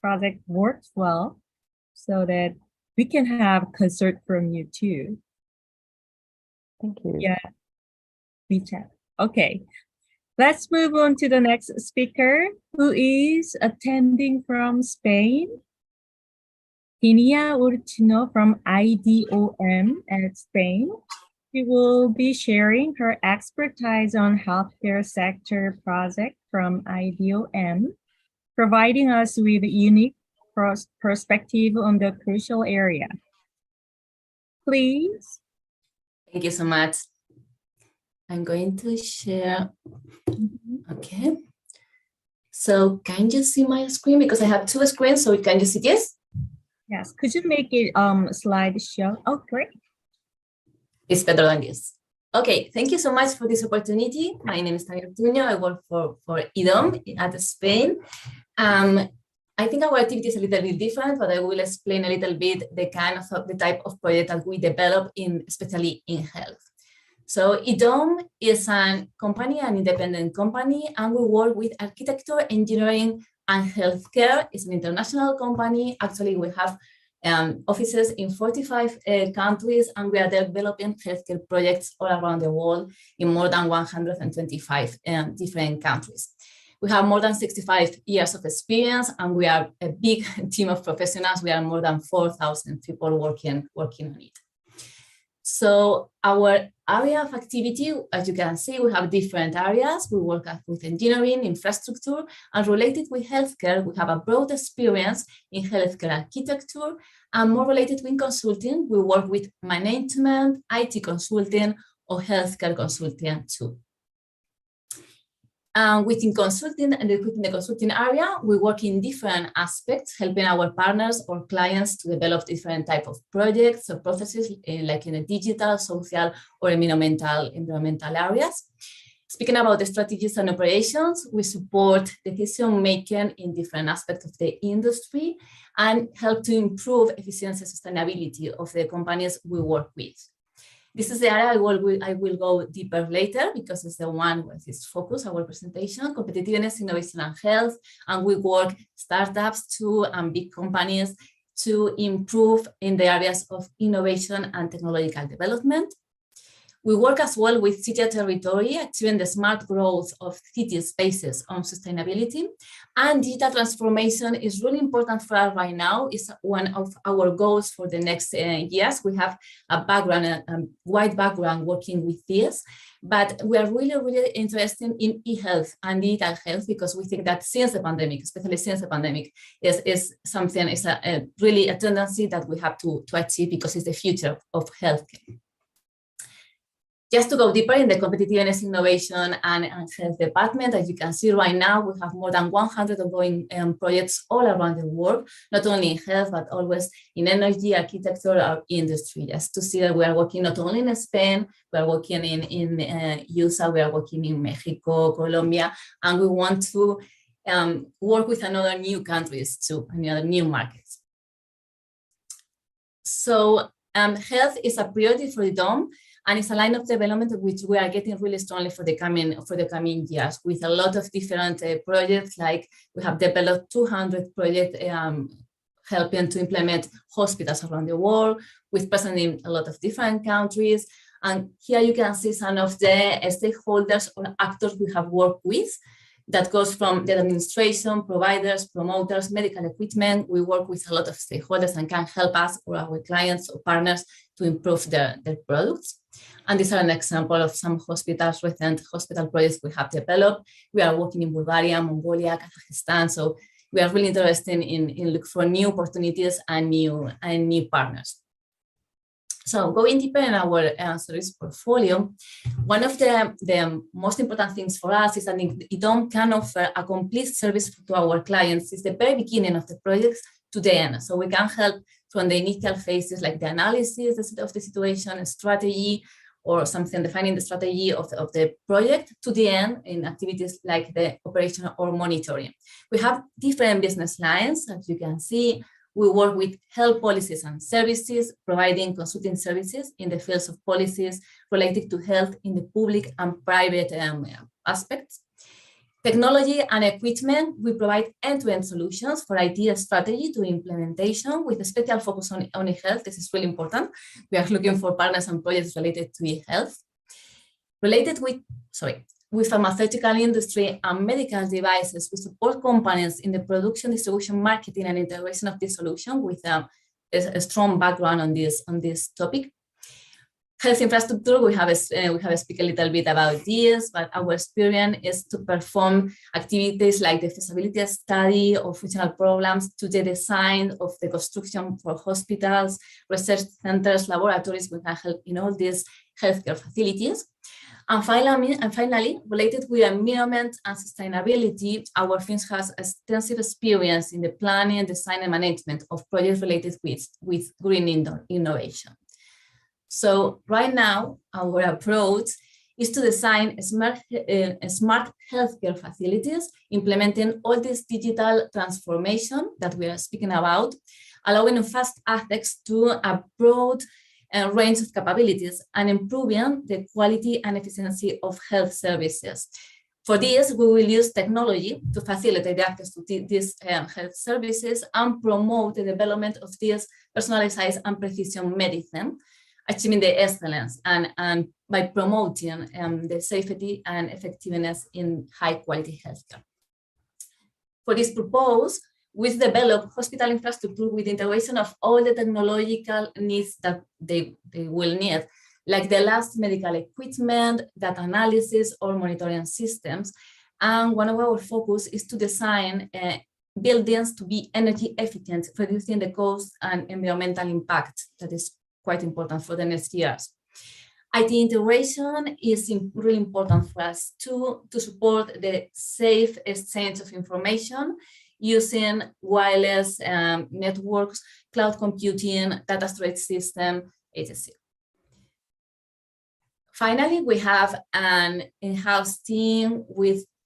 project works well so that we can have concert from you too. Thank you. Yeah, WeChat. Okay, let's move on to the next speaker, who is attending from Spain. Inia Urchino from IDOM at Spain. She will be sharing her expertise on healthcare sector project from IDOM, providing us with a unique perspective on the crucial area. Please. Thank you so much. I'm going to share. Okay. So can you see my screen? Because I have two screens, so can you see this? Yes. Could you make it slideshow? Oh, great. It's better than this. Okay, thank you so much for this opportunity. My name is Tania Ortuño. I work for IDOM at Spain. I think our activity is a little bit different, but I will explain a little bit the type of project that we develop especially in health. So IDOM is a company, an independent company, and we work with architecture, engineering, and healthcare. It's an international company. Actually, we have offices in 45 countries, and we are developing healthcare projects all around the world in more than 125 different countries. We have more than 65 years of experience, and we are a big team of professionals. We are more than 4,000 people working on it. So our area of activity, as you can see, we have different areas. We work with engineering, infrastructure, and related with healthcare, we have a broad experience in healthcare architecture, and more related with consulting, we work with management, IT consulting, or healthcare consulting too. Within consulting and within the consulting area, we work in different aspects, helping our partners or clients to develop different types of projects or processes, like in the digital, social, or environmental areas. Speaking about the strategies and operations, we support decision-making in different aspects of the industry and help to improve efficiency and sustainability of the companies we work with. This is the area I will go deeper later, because it's the one with this focus, our presentation, competitiveness, innovation, and health. And we work startups too, and big companies to improve in the areas of innovation and technological development. We work as well with city territory, achieving the smart growth of city spaces on sustainability. And digital transformation is really important for us right now. It's one of our goals for the next years. We have a wide background working with this, but we are really interested in e-health and digital health, because we think that since the pandemic, especially since the pandemic, is really a tendency that we have to achieve, because it's the future of healthcare. Just to go deeper in the competitiveness, innovation, and health department, as you can see right now, we have more than 100 ongoing projects all around the world, not only in health, but always in energy, architecture, or industry. Just to see that we are working not only in Spain, we are working in USA, we are working in Mexico, Colombia, and we want to work with another new countries too, another new markets. So health is a priority for IDOM, and it's a line of development which we are getting really strongly for the coming years, with a lot of different projects. Like we have developed 200 projects helping to implement hospitals around the world, with presence in a lot of different countries. And here you can see some of the stakeholders or actors we have worked with. That goes from the administration, providers, promoters, medical equipment. We work with a lot of stakeholders and can help us or our clients or partners to improve their products. And these are an example of some recent hospital projects we have developed. We are working in Bulgaria, Mongolia, Kazakhstan. So we are really interested in look for new opportunities and new partners. So going deeper in our service portfolio, one of the most important things for us is that IDOM can offer a complete service to our clients since the very beginning of the projects to the end. So we can help from the initial phases, like the analysis of the situation and strategy, or something defining the strategy of the project, to the end in activities like the operation or monitoring. We have different business lines, as you can see. We work with health policies and services, providing consulting services in the fields of policies related to health in the public and private aspects. Technology and equipment, we provide end-to-end solutions for IT strategy to implementation, with a special focus on e-health. This is really important. We are looking for partners and projects related to e-health. Related with pharmaceutical industry and medical devices, we support companies in the production, distribution, marketing, and integration of this solution with a strong background on this topic. health infrastructure, we have speak a little bit about this, but our experience is to perform activities like the feasibility study of functional programs, to the design of the construction for hospitals, research centers, laboratories. We can help in all these healthcare facilities. And finally, related with environment and sustainability, our firm has extensive experience in the planning, design, and management of projects related with green innovation. So right now, our approach is to design smart healthcare facilities, implementing all this digital transformation that we are speaking about, allowing fast access to a broad range of capabilities and improving the quality and efficiency of health services. For this, we will use technology to facilitate the access to these health services and promote the development of this personalized and precision medicine, achieving the excellence and by promoting the safety and effectiveness in high quality healthcare. For this purpose, we develop hospital infrastructure with integration of all the technological needs that they will need, like the last medical equipment, data analysis, or monitoring systems. And one of our focus is to design buildings to be energy efficient, reducing the cost and environmental impact that is quite important for the next years. IT integration is really important for us to support the safe exchange of information using wireless networks, cloud computing, data storage system, etc. Finally, we have an in-house team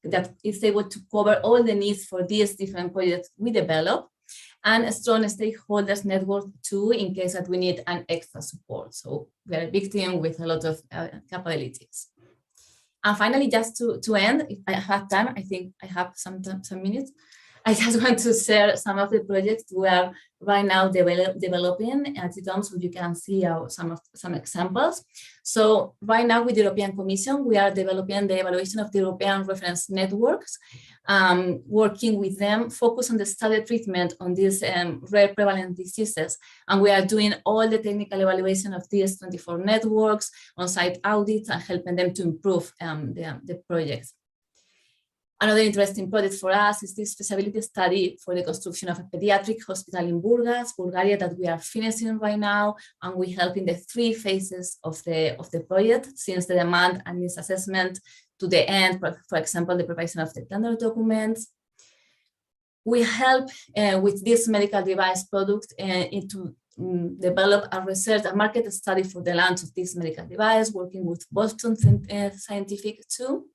that is able to cover all the needs for these different projects we develop, and a strong stakeholders network too, in case that we need an extra support. So we are a big team with a lot of capabilities. And finally, just to end, if I have time, I think I have some minutes. I just want to share some of the projects we are right now developing at TEKTiTE, so you can see some examples. So right now with the European Commission, we are developing the evaluation of the European reference networks, working with them, focus on the study treatment on these rare prevalent diseases. And we are doing all the technical evaluation of these 24 networks, on-site audits, and helping them to improve the projects. Another interesting project for us is this feasibility study for the construction of a pediatric hospital in Burgas, Bulgaria, that we are finishing right now, and we help in the 3 phases of the project, since the demand and needs assessment to the end, for example, the preparation of the tender documents. We help with this medical device product to develop a research and market study for the launch of this medical device, working with Boston Scientific too.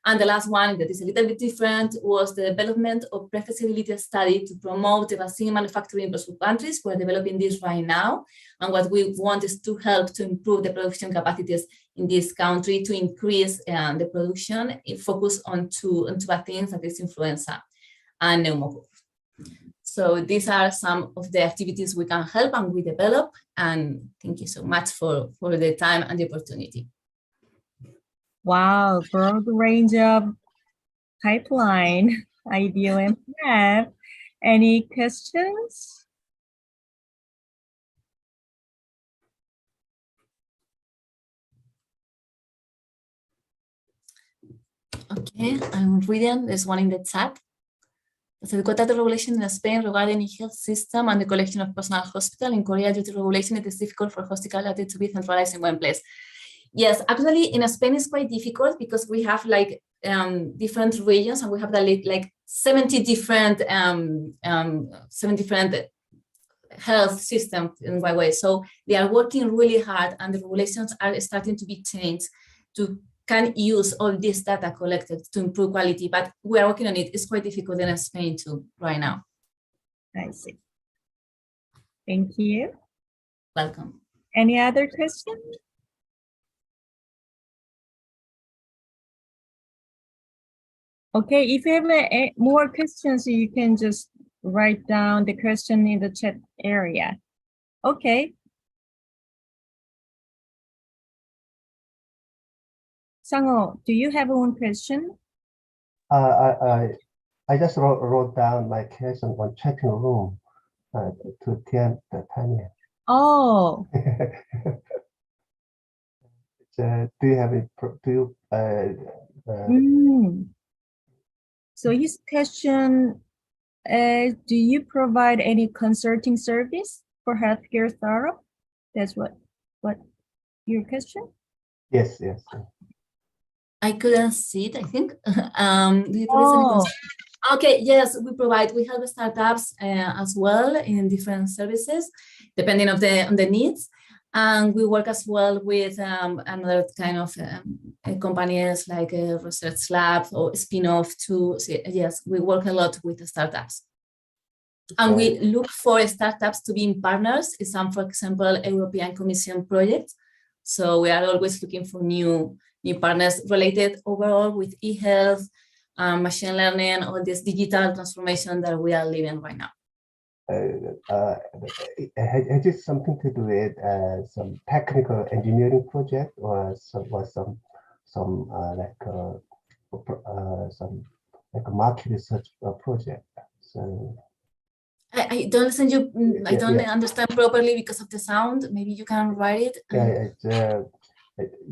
And the last one that is a little bit different was the development of pre-feasibility study to promote the vaccine manufacturing in those countries. We're developing this right now. And what we want is to help to improve the production capacities in this country, to increase the production, focus on two vaccines, that is influenza and pneumococcus. So these are some of the activities we can help and we develop. And thank you so much for the time and the opportunity. Wow, broad range of pipeline idea and plan. Any questions? Okay, I'm reading this one in the chat. The TEKTiTE regulation in Spain regarding the health system and the collection of personal hospital in Korea due to regulation, it is difficult for hospital to be centralized in one place. Yes, actually in Spain it's quite difficult because we have like different regions and we have like 70 different health systems in one way. So they are working really hard and the regulations are starting to be changed to can use all this data collected to improve quality, but we are working on it. It's quite difficult in Spain too right now. I see. Thank you. Welcome. Any other questions? Okay, if you have more questions, you can just write down the question in the chat area. Okay. Sango, do you have one question? I just wrote down my question on chatting room to Tanya. Oh. do you have So his question, do you provide any consulting service for healthcare startup? That's what your question? Yes. I couldn't see it, I think. Do you provide any Okay, yes, we help startups as well in different services, depending on the needs. And we work as well with another kind of companies like a research lab or spin-off too. So yes, we work a lot with startups. And we look for startups to be in partners in some, for example, European Commission projects. So we are always looking for new partners related overall with e-health, machine learning, all this digital transformation that we are living right now. Has it something to do with some technical engineering project or some market research project? So I don't listen you. I don't understand properly because of the sound. Maybe you can write it. Yeah,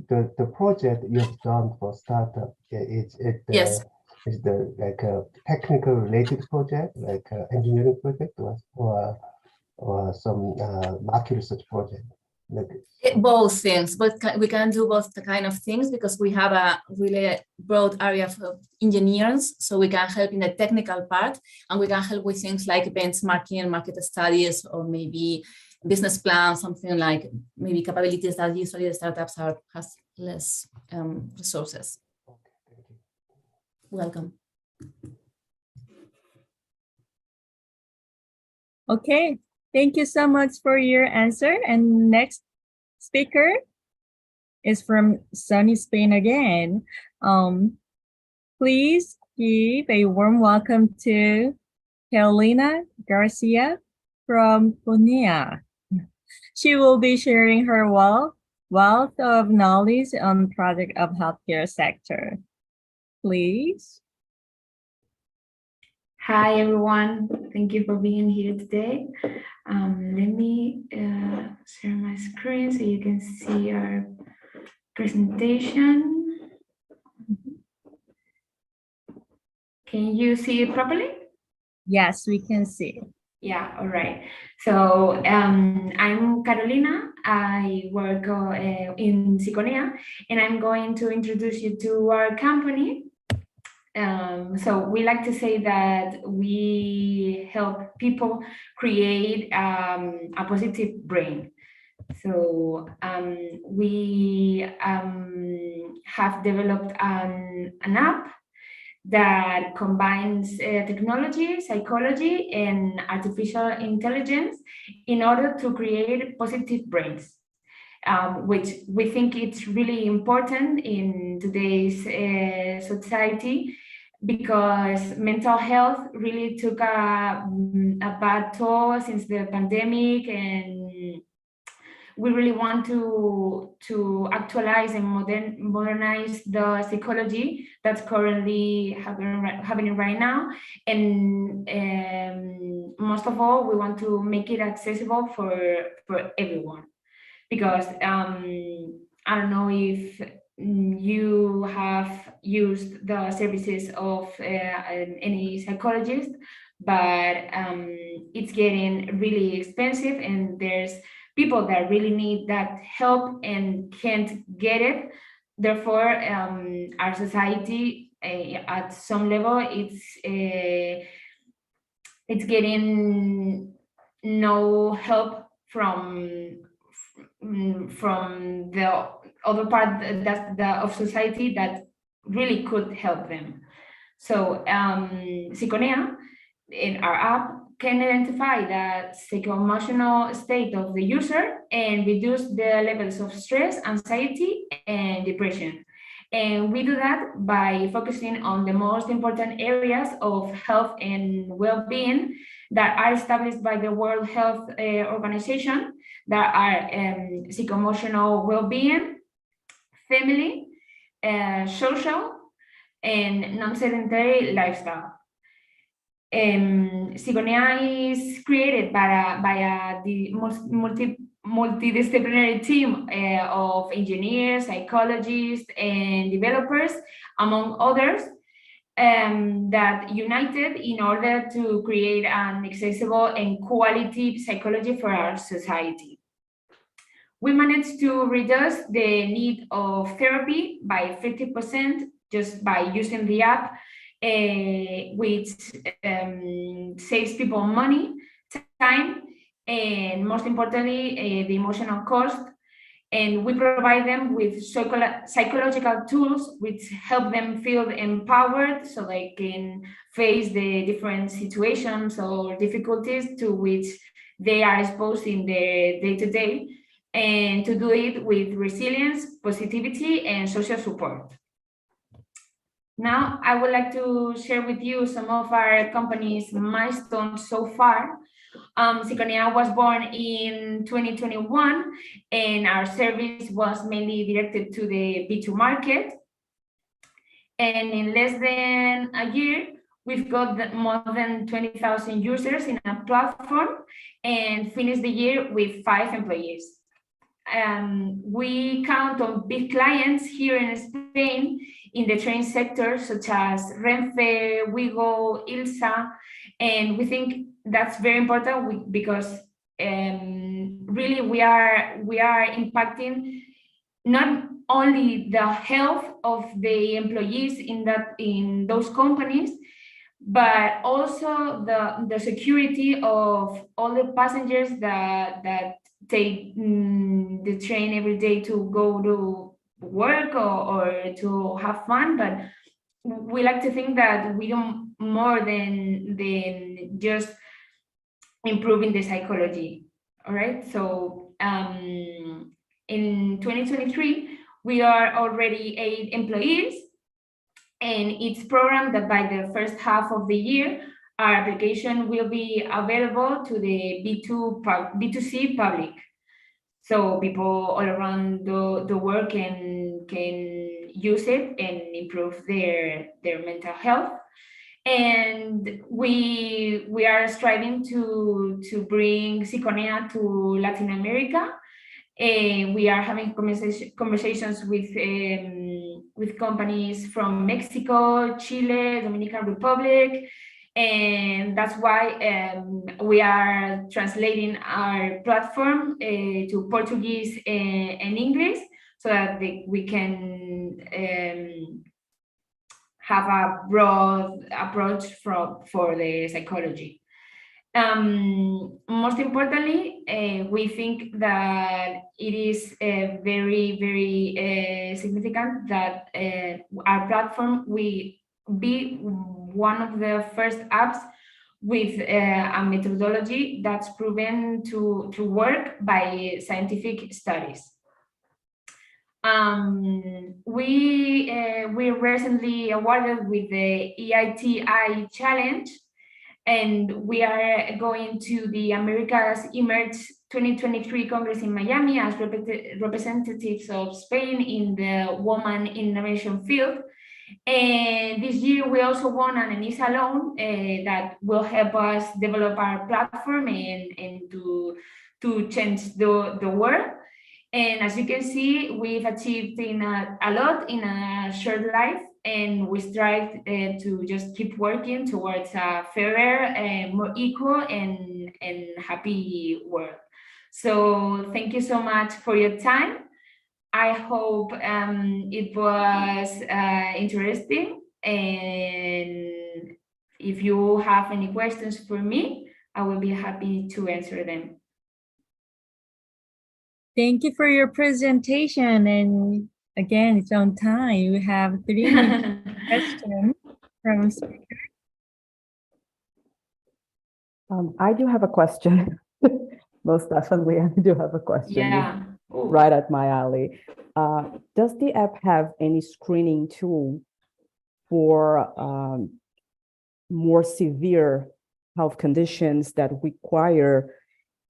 the project you've done for startup. Yes. Is the like a technical related project, like engineering project, or some market research project? Both things, but we can do both the kind of things because we have a really broad area of engineers, so we can help in the technical part, and we can help with things like benchmarking, market studies, or maybe business plans, something like maybe capabilities that usually the startups has less resources. Welcome. Okay, thank you so much for your answer. And next speaker is from sunny Spain again. Please give a warm welcome to Carolina Garcia from Bonilla. She will be sharing her wealth of knowledge on project of healthcare sector. Please. Hi, everyone. Thank you for being here today. Let me share my screen so you can see our presentation. Can you see it properly? Yes, we can see. Yeah, all right. So I'm Carolina. I work in Siconea, and I'm going to introduce you to our company. So we like to say that we help people create a positive brain. So we have developed an app that combines technology, psychology, and artificial intelligence in order to create positive brains, which we think it's really important in today's society, because mental health really took a bad toll since the pandemic, and we really want to actualize and modernize the psychology that's currently happening right now. And most of all, we want to make it accessible for everyone, because I don't know if you have used the services of any psychologist, but it's getting really expensive, and there's people that really need that help and can't get it. Therefore, our society at some level, it's getting no help from the other part of society that really could help them. So Siconea, in our app, can identify the psycho-emotional state of the user and reduce the levels of stress, anxiety, and depression. And we do that by focusing on the most important areas of health and well-being that are established by the World Health Organization, that are psycho-emotional well-being, family, social, and non-sedentary lifestyle. Siconea is created by a multidisciplinary team of engineers, psychologists, and developers, among others, that united in order to create an accessible and quality psychology for our society. We managed to reduce the need of therapy by 50% just by using the app, which saves people money, time, and most importantly, the emotional cost. And we provide them with psychological tools which help them feel empowered so they can face the different situations or difficulties to which they are exposed in their day-to-day, and to do it with resilience, positivity, and social support. Now, I would like to share with you some of our company's milestones so far. Syconia was born in 2021, and our service was mainly directed to the B2 market. And in less than a year, we've got more than 20,000 users in our platform and finished the year with 5 employees. We count on big clients here in Spain in the train sector, such as Renfe, Wigo, Ilsa, and we think that's very important because really we are impacting not only the health of the employees in those companies, but also the security of all the passengers that take the train every day to go to work or to have fun. But we like to think that we do more than just improving the psychology. All right, so in 2023 we are already 8 employees, and it's programmed that by the first half of the year our application will be available to the B2C public. So people all around the world can use it and improve their mental health. And we are striving to bring Syconia to Latin America. We are having conversations with companies from Mexico, Chile, Dominican Republic, and that's why we are translating our platform to Portuguese and English so that we can have a broad approach for the psychology. Most importantly, we think that it is very, very significant that our platform will be one of the first apps with a methodology that's proven to work by scientific studies. We recently awarded with the EITI challenge, and we are going to the Americas Emerge 2023 Congress in Miami as representatives of Spain in the woman innovation field. And this year we also won an ENISA loan that will help us develop our platform and to change the world. And as you can see, we've achieved a lot in a short life, and we strive to just keep working towards a fairer, more equal and happy world. So thank you so much for your time. I hope it was interesting, and if you have any questions for me, I will be happy to answer them. Thank you for your presentation, and again, it's on time. We have 3 questions from speaker. I do have a question. Most definitely, I do have a question. Yeah. Right at my alley. Does the app have any screening tool for more severe health conditions that require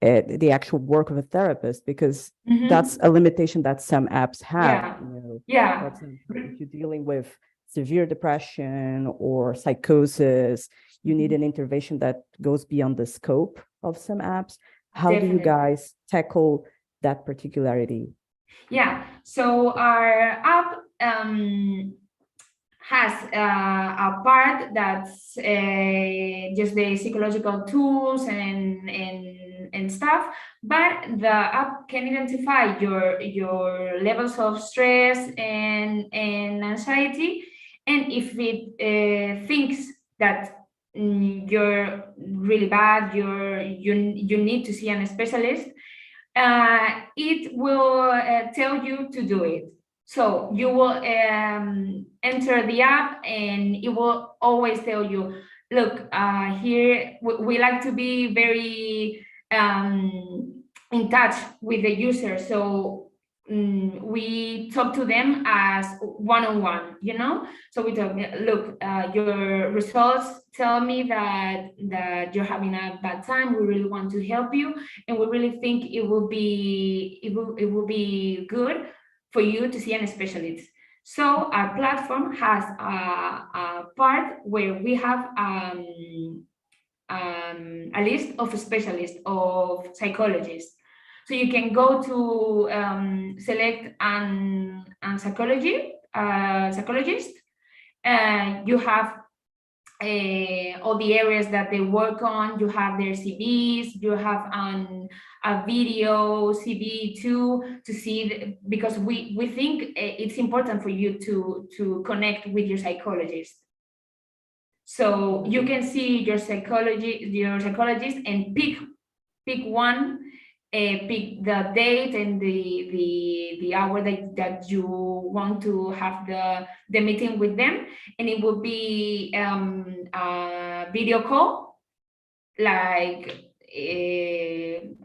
the actual work of a therapist? Because that's a limitation that some apps have. Yeah. For example, if you're dealing with severe depression or psychosis, you need an intervention that goes beyond the scope of some apps. How do you guys tackle that particularity? Yeah, so our app has a part that's just the psychological tools and stuff, but the app can identify your levels of stress and anxiety, and if it thinks that you're really bad, you need to see a specialist, it will tell you to do it. So you will enter the app and it will always tell you, look, here we like to be very in touch with the user. So we talk to them as one-on-one, you know? So we talk, look, your results tell me that you're having a bad time. We really want to help you, and we really think it will be good for you to see a specialist. So our platform has a part where we have a list of specialists, of psychologists. So you can go to select an psychologist. You have all the areas that they work on. You have their CVs. You have a video CV too, to see because we think it's important for you to connect with your psychologist. So you can see your psychologist and pick one. Pick the date and the hour that you want to have the meeting with them, and it will be a video call, like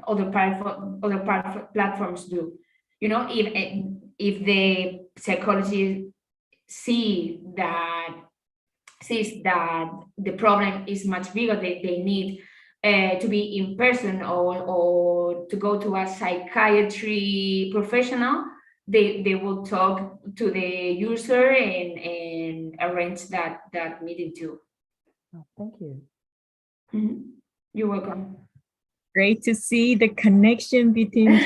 other platforms do. You know, if the psychologist sees that the problem is much bigger, they need to be in person or to go to a psychiatry professional, they will talk to the user and arrange that meeting too. Oh, thank you. Mm-hmm. You're welcome. Great to see the connection between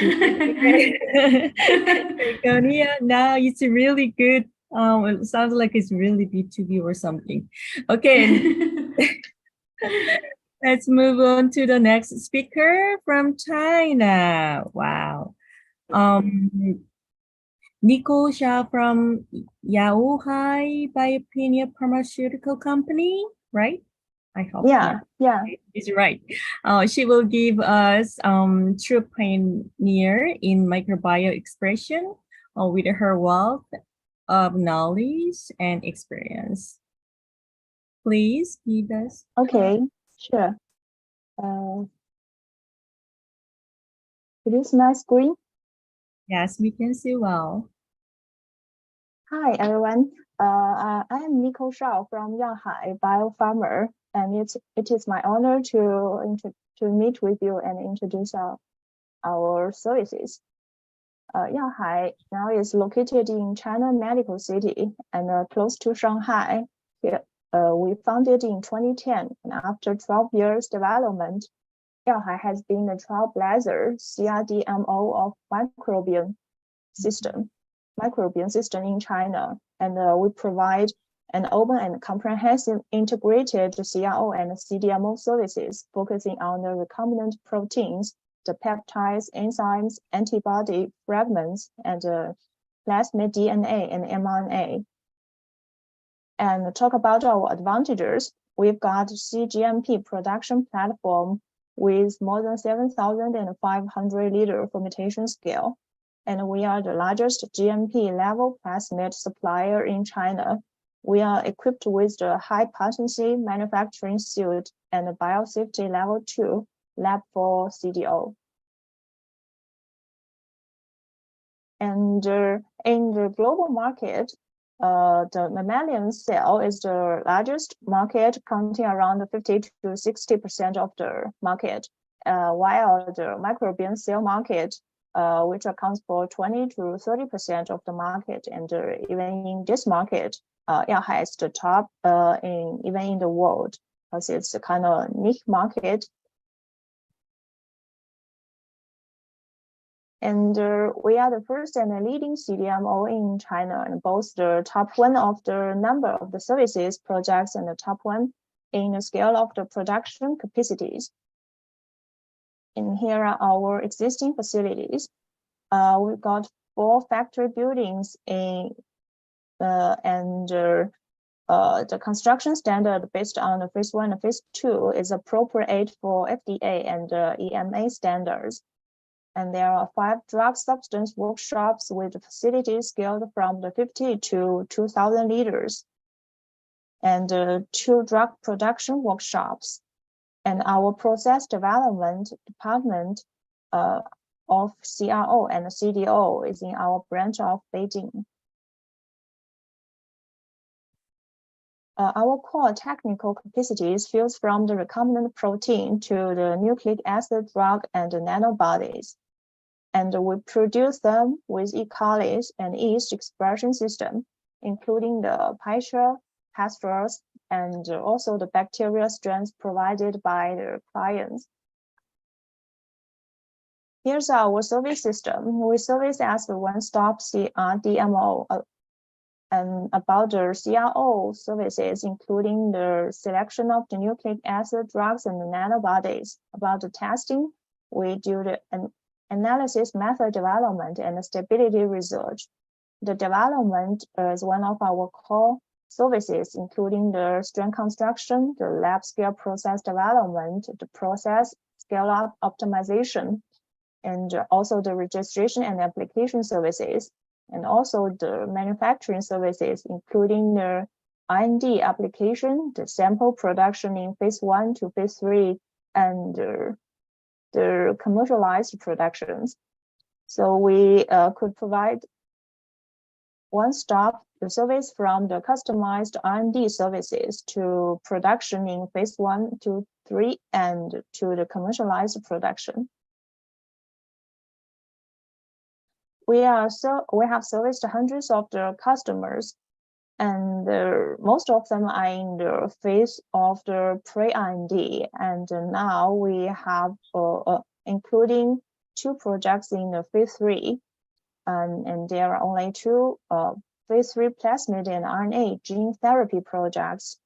Begonia. Now it's really good. It sounds like it's really B2B or something. Okay. Let's move on to the next speaker from China. Wow. Nicole Xia from Yaohai Biopenia Pharmaceutical Company, right? I hope. Yeah. Is right. She will give us true pioneer in microbiome expression with her wealth of knowledge and experience. Please give us. Okay, sure. It is my screen. Yes, we can see well. Hi, everyone. I am Nicole Shao from Yaohai Biopharma, and it is my honor to meet with you and introduce our services. Yaohai now is located in China Medical City and close to Shanghai. Here, we founded in 2010, and after 12 years development, Yaohai has been the trailblazer CRDMO of microbiome system in China, and we provide an open and comprehensive integrated CRO and CDMO services focusing on the recombinant proteins, the peptides, enzymes, antibody fragments, and plasmid DNA and mRNA. And talk about our advantages, we've got cGMP production platform with more than 7,500 liter fermentation scale. And we are the largest GMP level plasmid supplier in China. We are equipped with the high potency manufacturing suite and the biosafety level 2 lab for CDO. And in the global market, the mammalian cell is the largest market, counting around 50 to 60% of the market, while the microbiome cell market, which accounts for 20 to 30% of the market, and even in this market, Yaohai is the top even in the world, because it's a kind of niche market. And we are the first and the leading CDMO in China, and both the top one of the number of the services projects and the top one in the scale of the production capacities. And here are our existing facilities. We've got 4 factory buildings in the construction standard based on the phase 1 and phase 2 is appropriate for FDA and EMA standards. And there are 5 drug substance workshops with facilities scaled from the 50 to 2,000 liters, and 2 drug production workshops. And our process development department of CRO and CDO is in our branch of Beijing. Our core technical capacities fuse from the recombinant protein to the nucleic acid drug and the nanobodies. And we produce them with E. coli and yeast expression system, including the Pasteur, and also the bacterial strains provided by the clients. Here's our service system. We service as a one-stop DMO, and about the CRO services, including the selection of the nucleic acid drugs and the nanobodies. About the testing, we do the analysis method development and stability research. The development is one of our core services, including the strain construction, the lab scale process development, the process scale-up optimization, and also the registration and application services, and also the manufacturing services, including the R&D application, the sample production in phase 1 to phase 3, and the commercialized productions. So we could provide one-stop service from the customized R&D services to production in phase 1 to 3 and to the commercialized production. We have serviced hundreds of the customers, and most of them are in the phase of the pre-R&D. And now we have, including 2 projects in the phase 3, and there are only 2 phase 3 plasmid and RNA gene therapy projects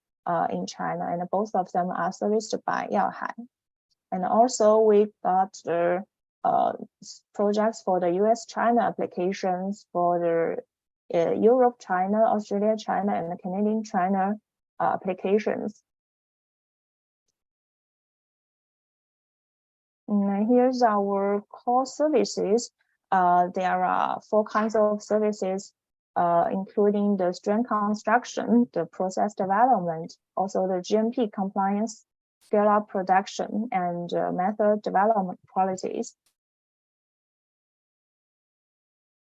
in China, and both of them are serviced by Yaohai. And also we got the projects for the US-China applications, for the Europe-China, Australia-China, and the Canadian-China applications. And here's our core services. There are 4 kinds of services, including the strain construction, the process development, also the GMP compliance, scale-up production, and method development qualities.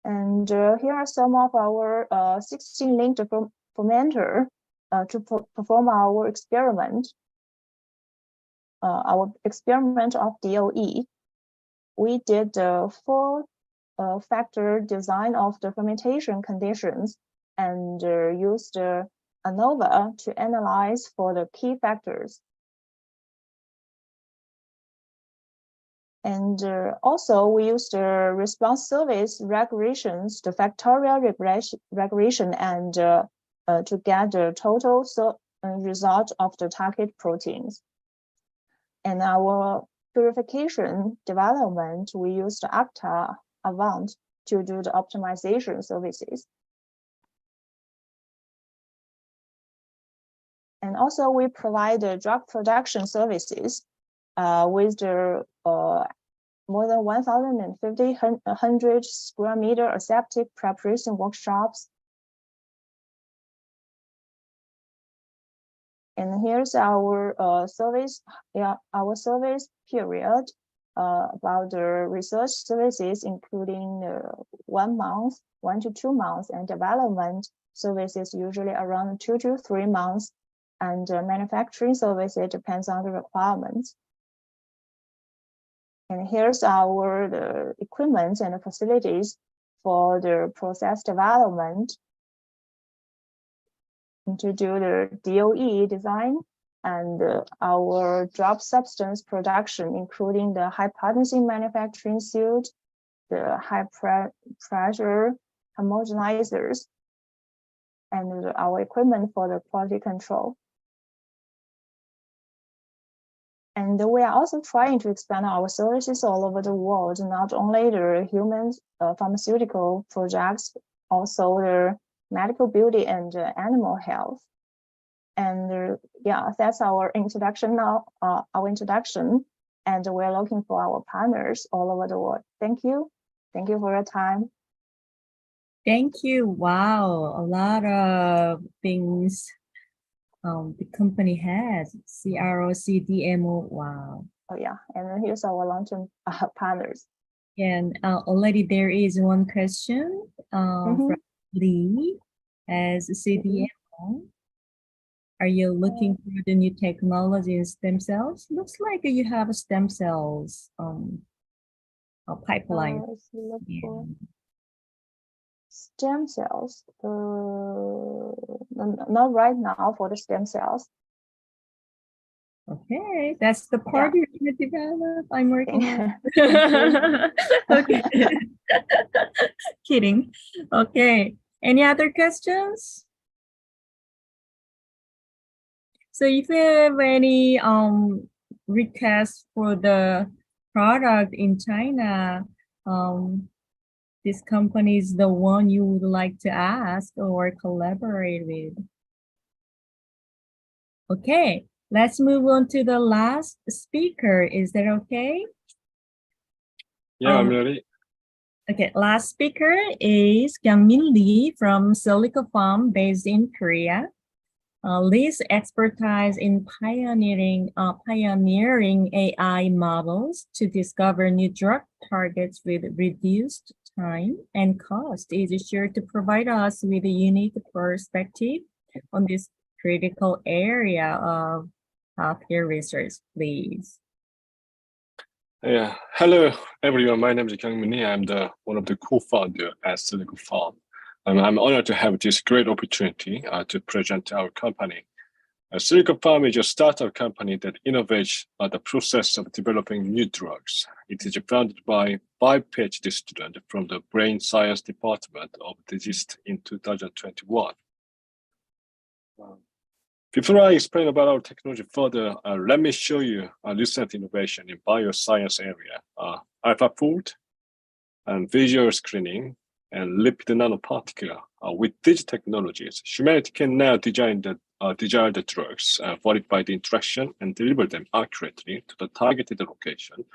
And here are some of our 16-linked fermenter to perform our experiment. Our experiment of DOE. We did the 4-factor design of the fermentation conditions and used ANOVA to analyze for the key factors. And also we used the response service regressions, the factorial regression, and to get the total result of the target proteins. And our purification development, we used Acta Avant to do the optimization services. And also we provide the drug production services with the more than 1,050 square meter aseptic preparation workshops. And here's our service period about the research services, including 1 to 2 months, and development services usually around 2 to 3 months, and manufacturing services depends on the requirements. And here's the equipment and the facilities for the process development, and to do the DOE design, and our drug substance production, including the high potency manufacturing suite, the high-pressure homogenizers, and our equipment for the quality control. And we are also trying to expand our services all over the world, not only the human pharmaceutical projects, also the medical beauty and animal health. And yeah, that's our introduction now, and we're looking for our partners all over the world. Thank you. Thank you for your time. Thank you. Wow, a lot of things the company has. CRO, CDMO, wow. Oh yeah, and here's our long-term partners. And already there is one question from Lee as CDMO. Are you looking for the new technology in stem cells? Looks like you have a stem cells pipeline. For stem cells, not right now for the stem cells. Okay, that's the part you're going to develop. I'm working on. Okay. Kidding. Okay. Any other questions? So if you have any requests for the product in China, this company is the one you would like to ask or collaborate with. Okay, let's move on to the last speaker. Is that okay? Yeah, I'm ready. Okay, last speaker is Kyungmin Lee from Silico Farm based in Korea. Lee's expertise in pioneering AI models to discover new drug targets with reduced time and cost is sure to provide us with a unique perspective on this critical area of healthcare research, please. Yeah, hello everyone. My name is Kyungmin Lee. I'm one of the co-founder at Silico Farm. I'm honored to have this great opportunity to present our company. Silico Farm is a startup company that innovates the process of developing new drugs. It is founded by 5 PhD students from the Brain Science Department of the GIST in 2021. Before I explain about our technology further, let me show you a recent innovation in bioscience area, AlphaFold and visual screening and lipid nanoparticle. With these technologies, humanity can now design the drugs, verify the interaction, and deliver them accurately to the targeted location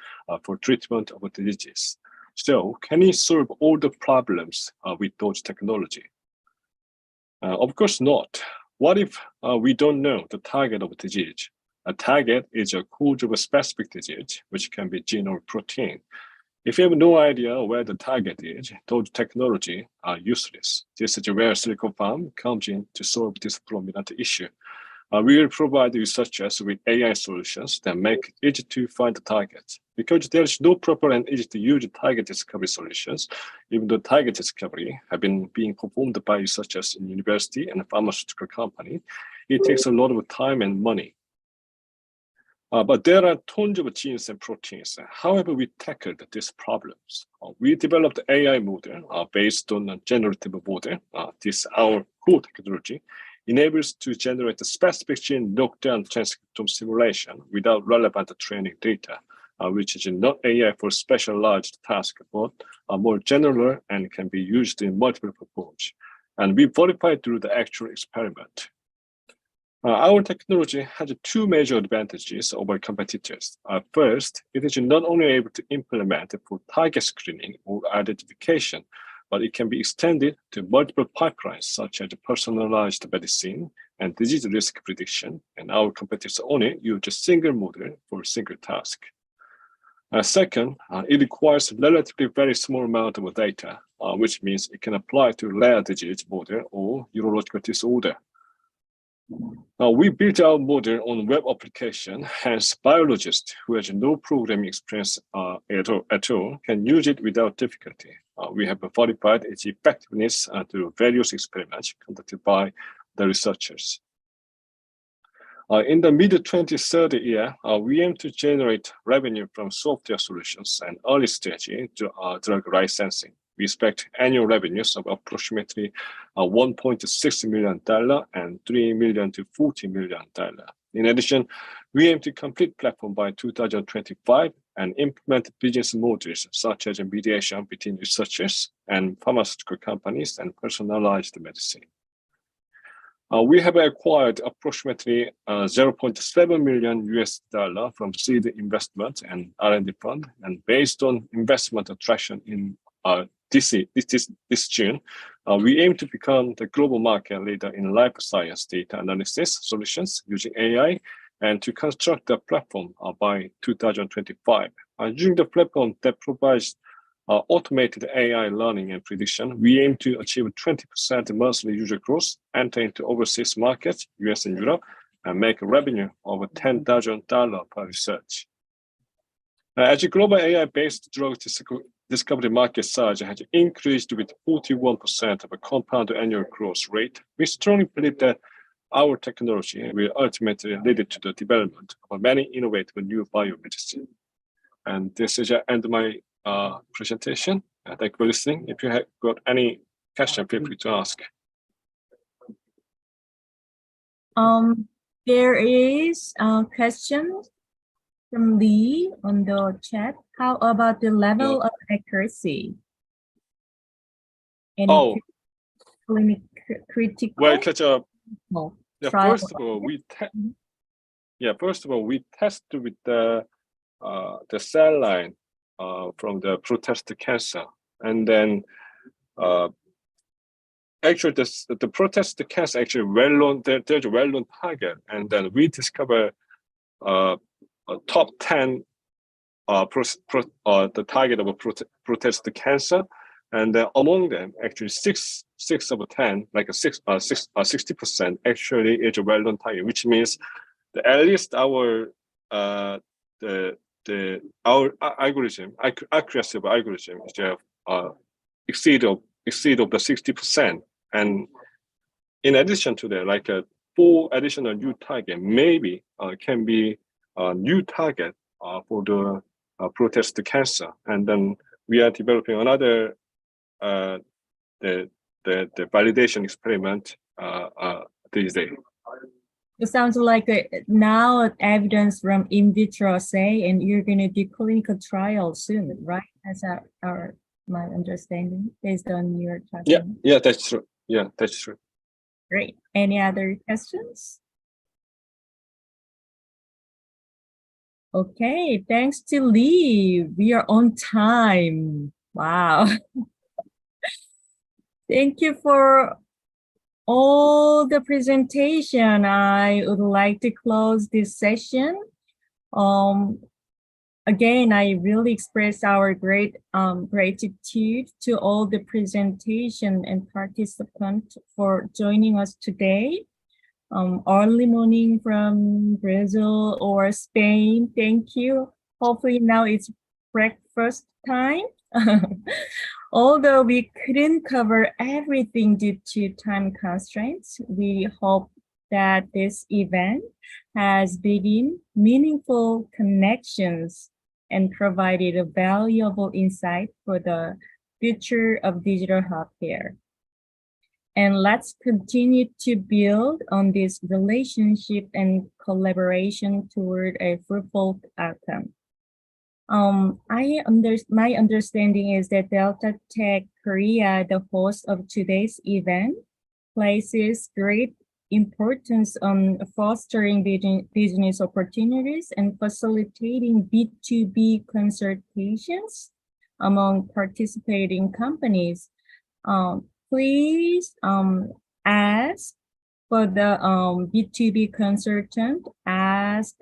for treatment of diseases. So, can we solve all the problems with those technology? Of course not. What if we don't know the target of disease? A target is a cause of a specific disease, which can be gene or protein. If you have no idea where the target is, those technologies are useless. This is where Silico Farm comes in to solve this prominent issue. We will provide researchers with AI solutions that make it easy to find the target. Because there is no proper and easy to use target discovery solutions, even though target discovery have been being performed by researchers in university and pharmaceutical company, it takes a lot of time and money. But there are tons of genes and proteins. However, we tackled these problems. We developed an AI model based on a generative model. This, our core technology, enables to generate a specific gene knockdown transcriptome simulation without relevant training data, which is not AI for specialized tasks, but more general and can be used in multiple purposes. And we verified through the actual experiment. Our technology has 2 major advantages over competitors. First, it is not only able to implement for target screening or identification, but it can be extended to multiple pipelines such as personalized medicine and disease risk prediction, and our competitors only use a single model for a single task. Second, it requires relatively very small amount of data, which means it can apply to rare disease model or neurological disorder. We built our model on web application, hence biologists who has no programming experience at all can use it without difficulty. We have verified its effectiveness through various experiments conducted by the researchers. In the mid-2030 year, we aim to generate revenue from software solutions and early stage drug licensing. We expect annual revenues of approximately $1.6 million and $3 million to $40 million. In addition, we aim to complete platform by 2025 and implement business models such as mediation between researchers and pharmaceutical companies and personalized medicine. We have acquired approximately $0.7 million US from seed investment and R&D fund, and based on investment attraction in this June, we aim to become the global market leader in life science data analysis solutions using AI, and to construct a platform by 2025. Using the platform that provides automated AI learning and prediction, we aim to achieve 20% monthly user growth, enter into overseas markets, US and Europe, and make a revenue of $10,000 per research. As a global AI-based drug discovery market size has increased with 41% of a compound annual growth rate, we strongly believe that our technology will ultimately lead to the development of many innovative new biomedicine. And this is the end of my presentation. Thank you for listening. If you have got any question, feel free to ask. There is a question from Lee on the chat. How about the level of accuracy? Any critical? Well, catch up. No. Yeah, first of all, we test with the cell line from the prostate cancer, and then actually the prostate cancer actually well-known. There's a well-known target, and then we discover a top 10 the target of a prostate cancer, and among them actually six of 10, like 60% actually is a well-known target, which means that at least our algorithm accuracy of algorithm is exceed of the 60%, and in addition to that, like 4 additional new target maybe can be a new target for the prostate cancer, and then we are developing another the validation experiment these days. It sounds like now evidence from in vitro assay, and you're going to do clinical trials soon, right? That's my understanding based on your talking. Yeah, that's true. Yeah, that's true. Great. Any other questions? Okay, thanks to Lee. We are on time. Wow. Thank you for all the presentation. I would like to close this session. Again, I really express our great gratitude to all the presentation and participants for joining us today. Early morning from Brazil or Spain. Thank you. Hopefully now it's breakfast time. Although we couldn't cover everything due to time constraints, we hope that this event has begun meaningful connections and provided a valuable insight for the future of digital healthcare. And let's continue to build on this relationship and collaboration toward a fruitful outcome. My understanding is that Delta Tech Korea, the host of today's event, places great importance on fostering business opportunities and facilitating B2B consultations among participating companies. Please ask for the B2B consultant, ask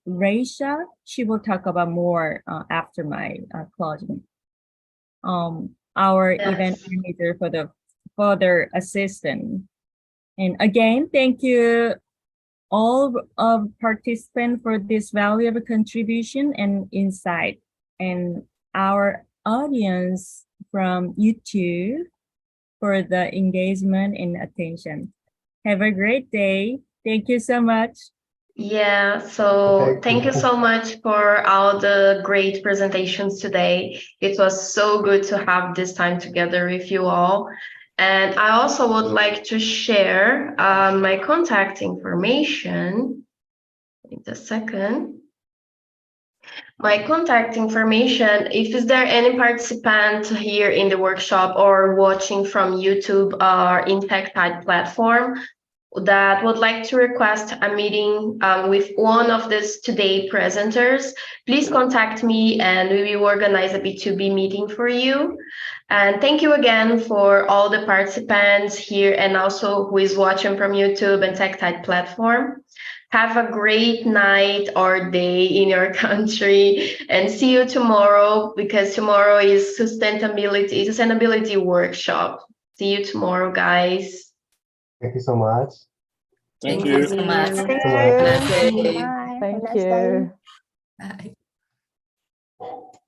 Raisha. She will talk about more after my closing. Our event manager for the further assistance. And again, thank you all of participants for this valuable contribution and insight, and our audience from YouTube for the engagement and attention. Have a great day. Thank you so much. Yeah, so thank you you. so much for all the great presentations today. It was so good to have this time together with you all. And I also would like to share my contact information. Wait a second. My contact information, if is there any participant here in the workshop or watching from YouTube or in TEKTiTE platform that would like to request a meeting with one of these today presenters, please contact me and we will organize a B2B meeting for you. And thank you again for all the participants here and also who is watching from YouTube and TEKTiTE platform. Have a great night or day in your country and see you tomorrow because tomorrow is sustainability workshop. See you tomorrow, guys. Thank you so much. Thank Thank you. you so much. Thank Have a nice you. day. Bye. Have a Thank nice day. you. Bye.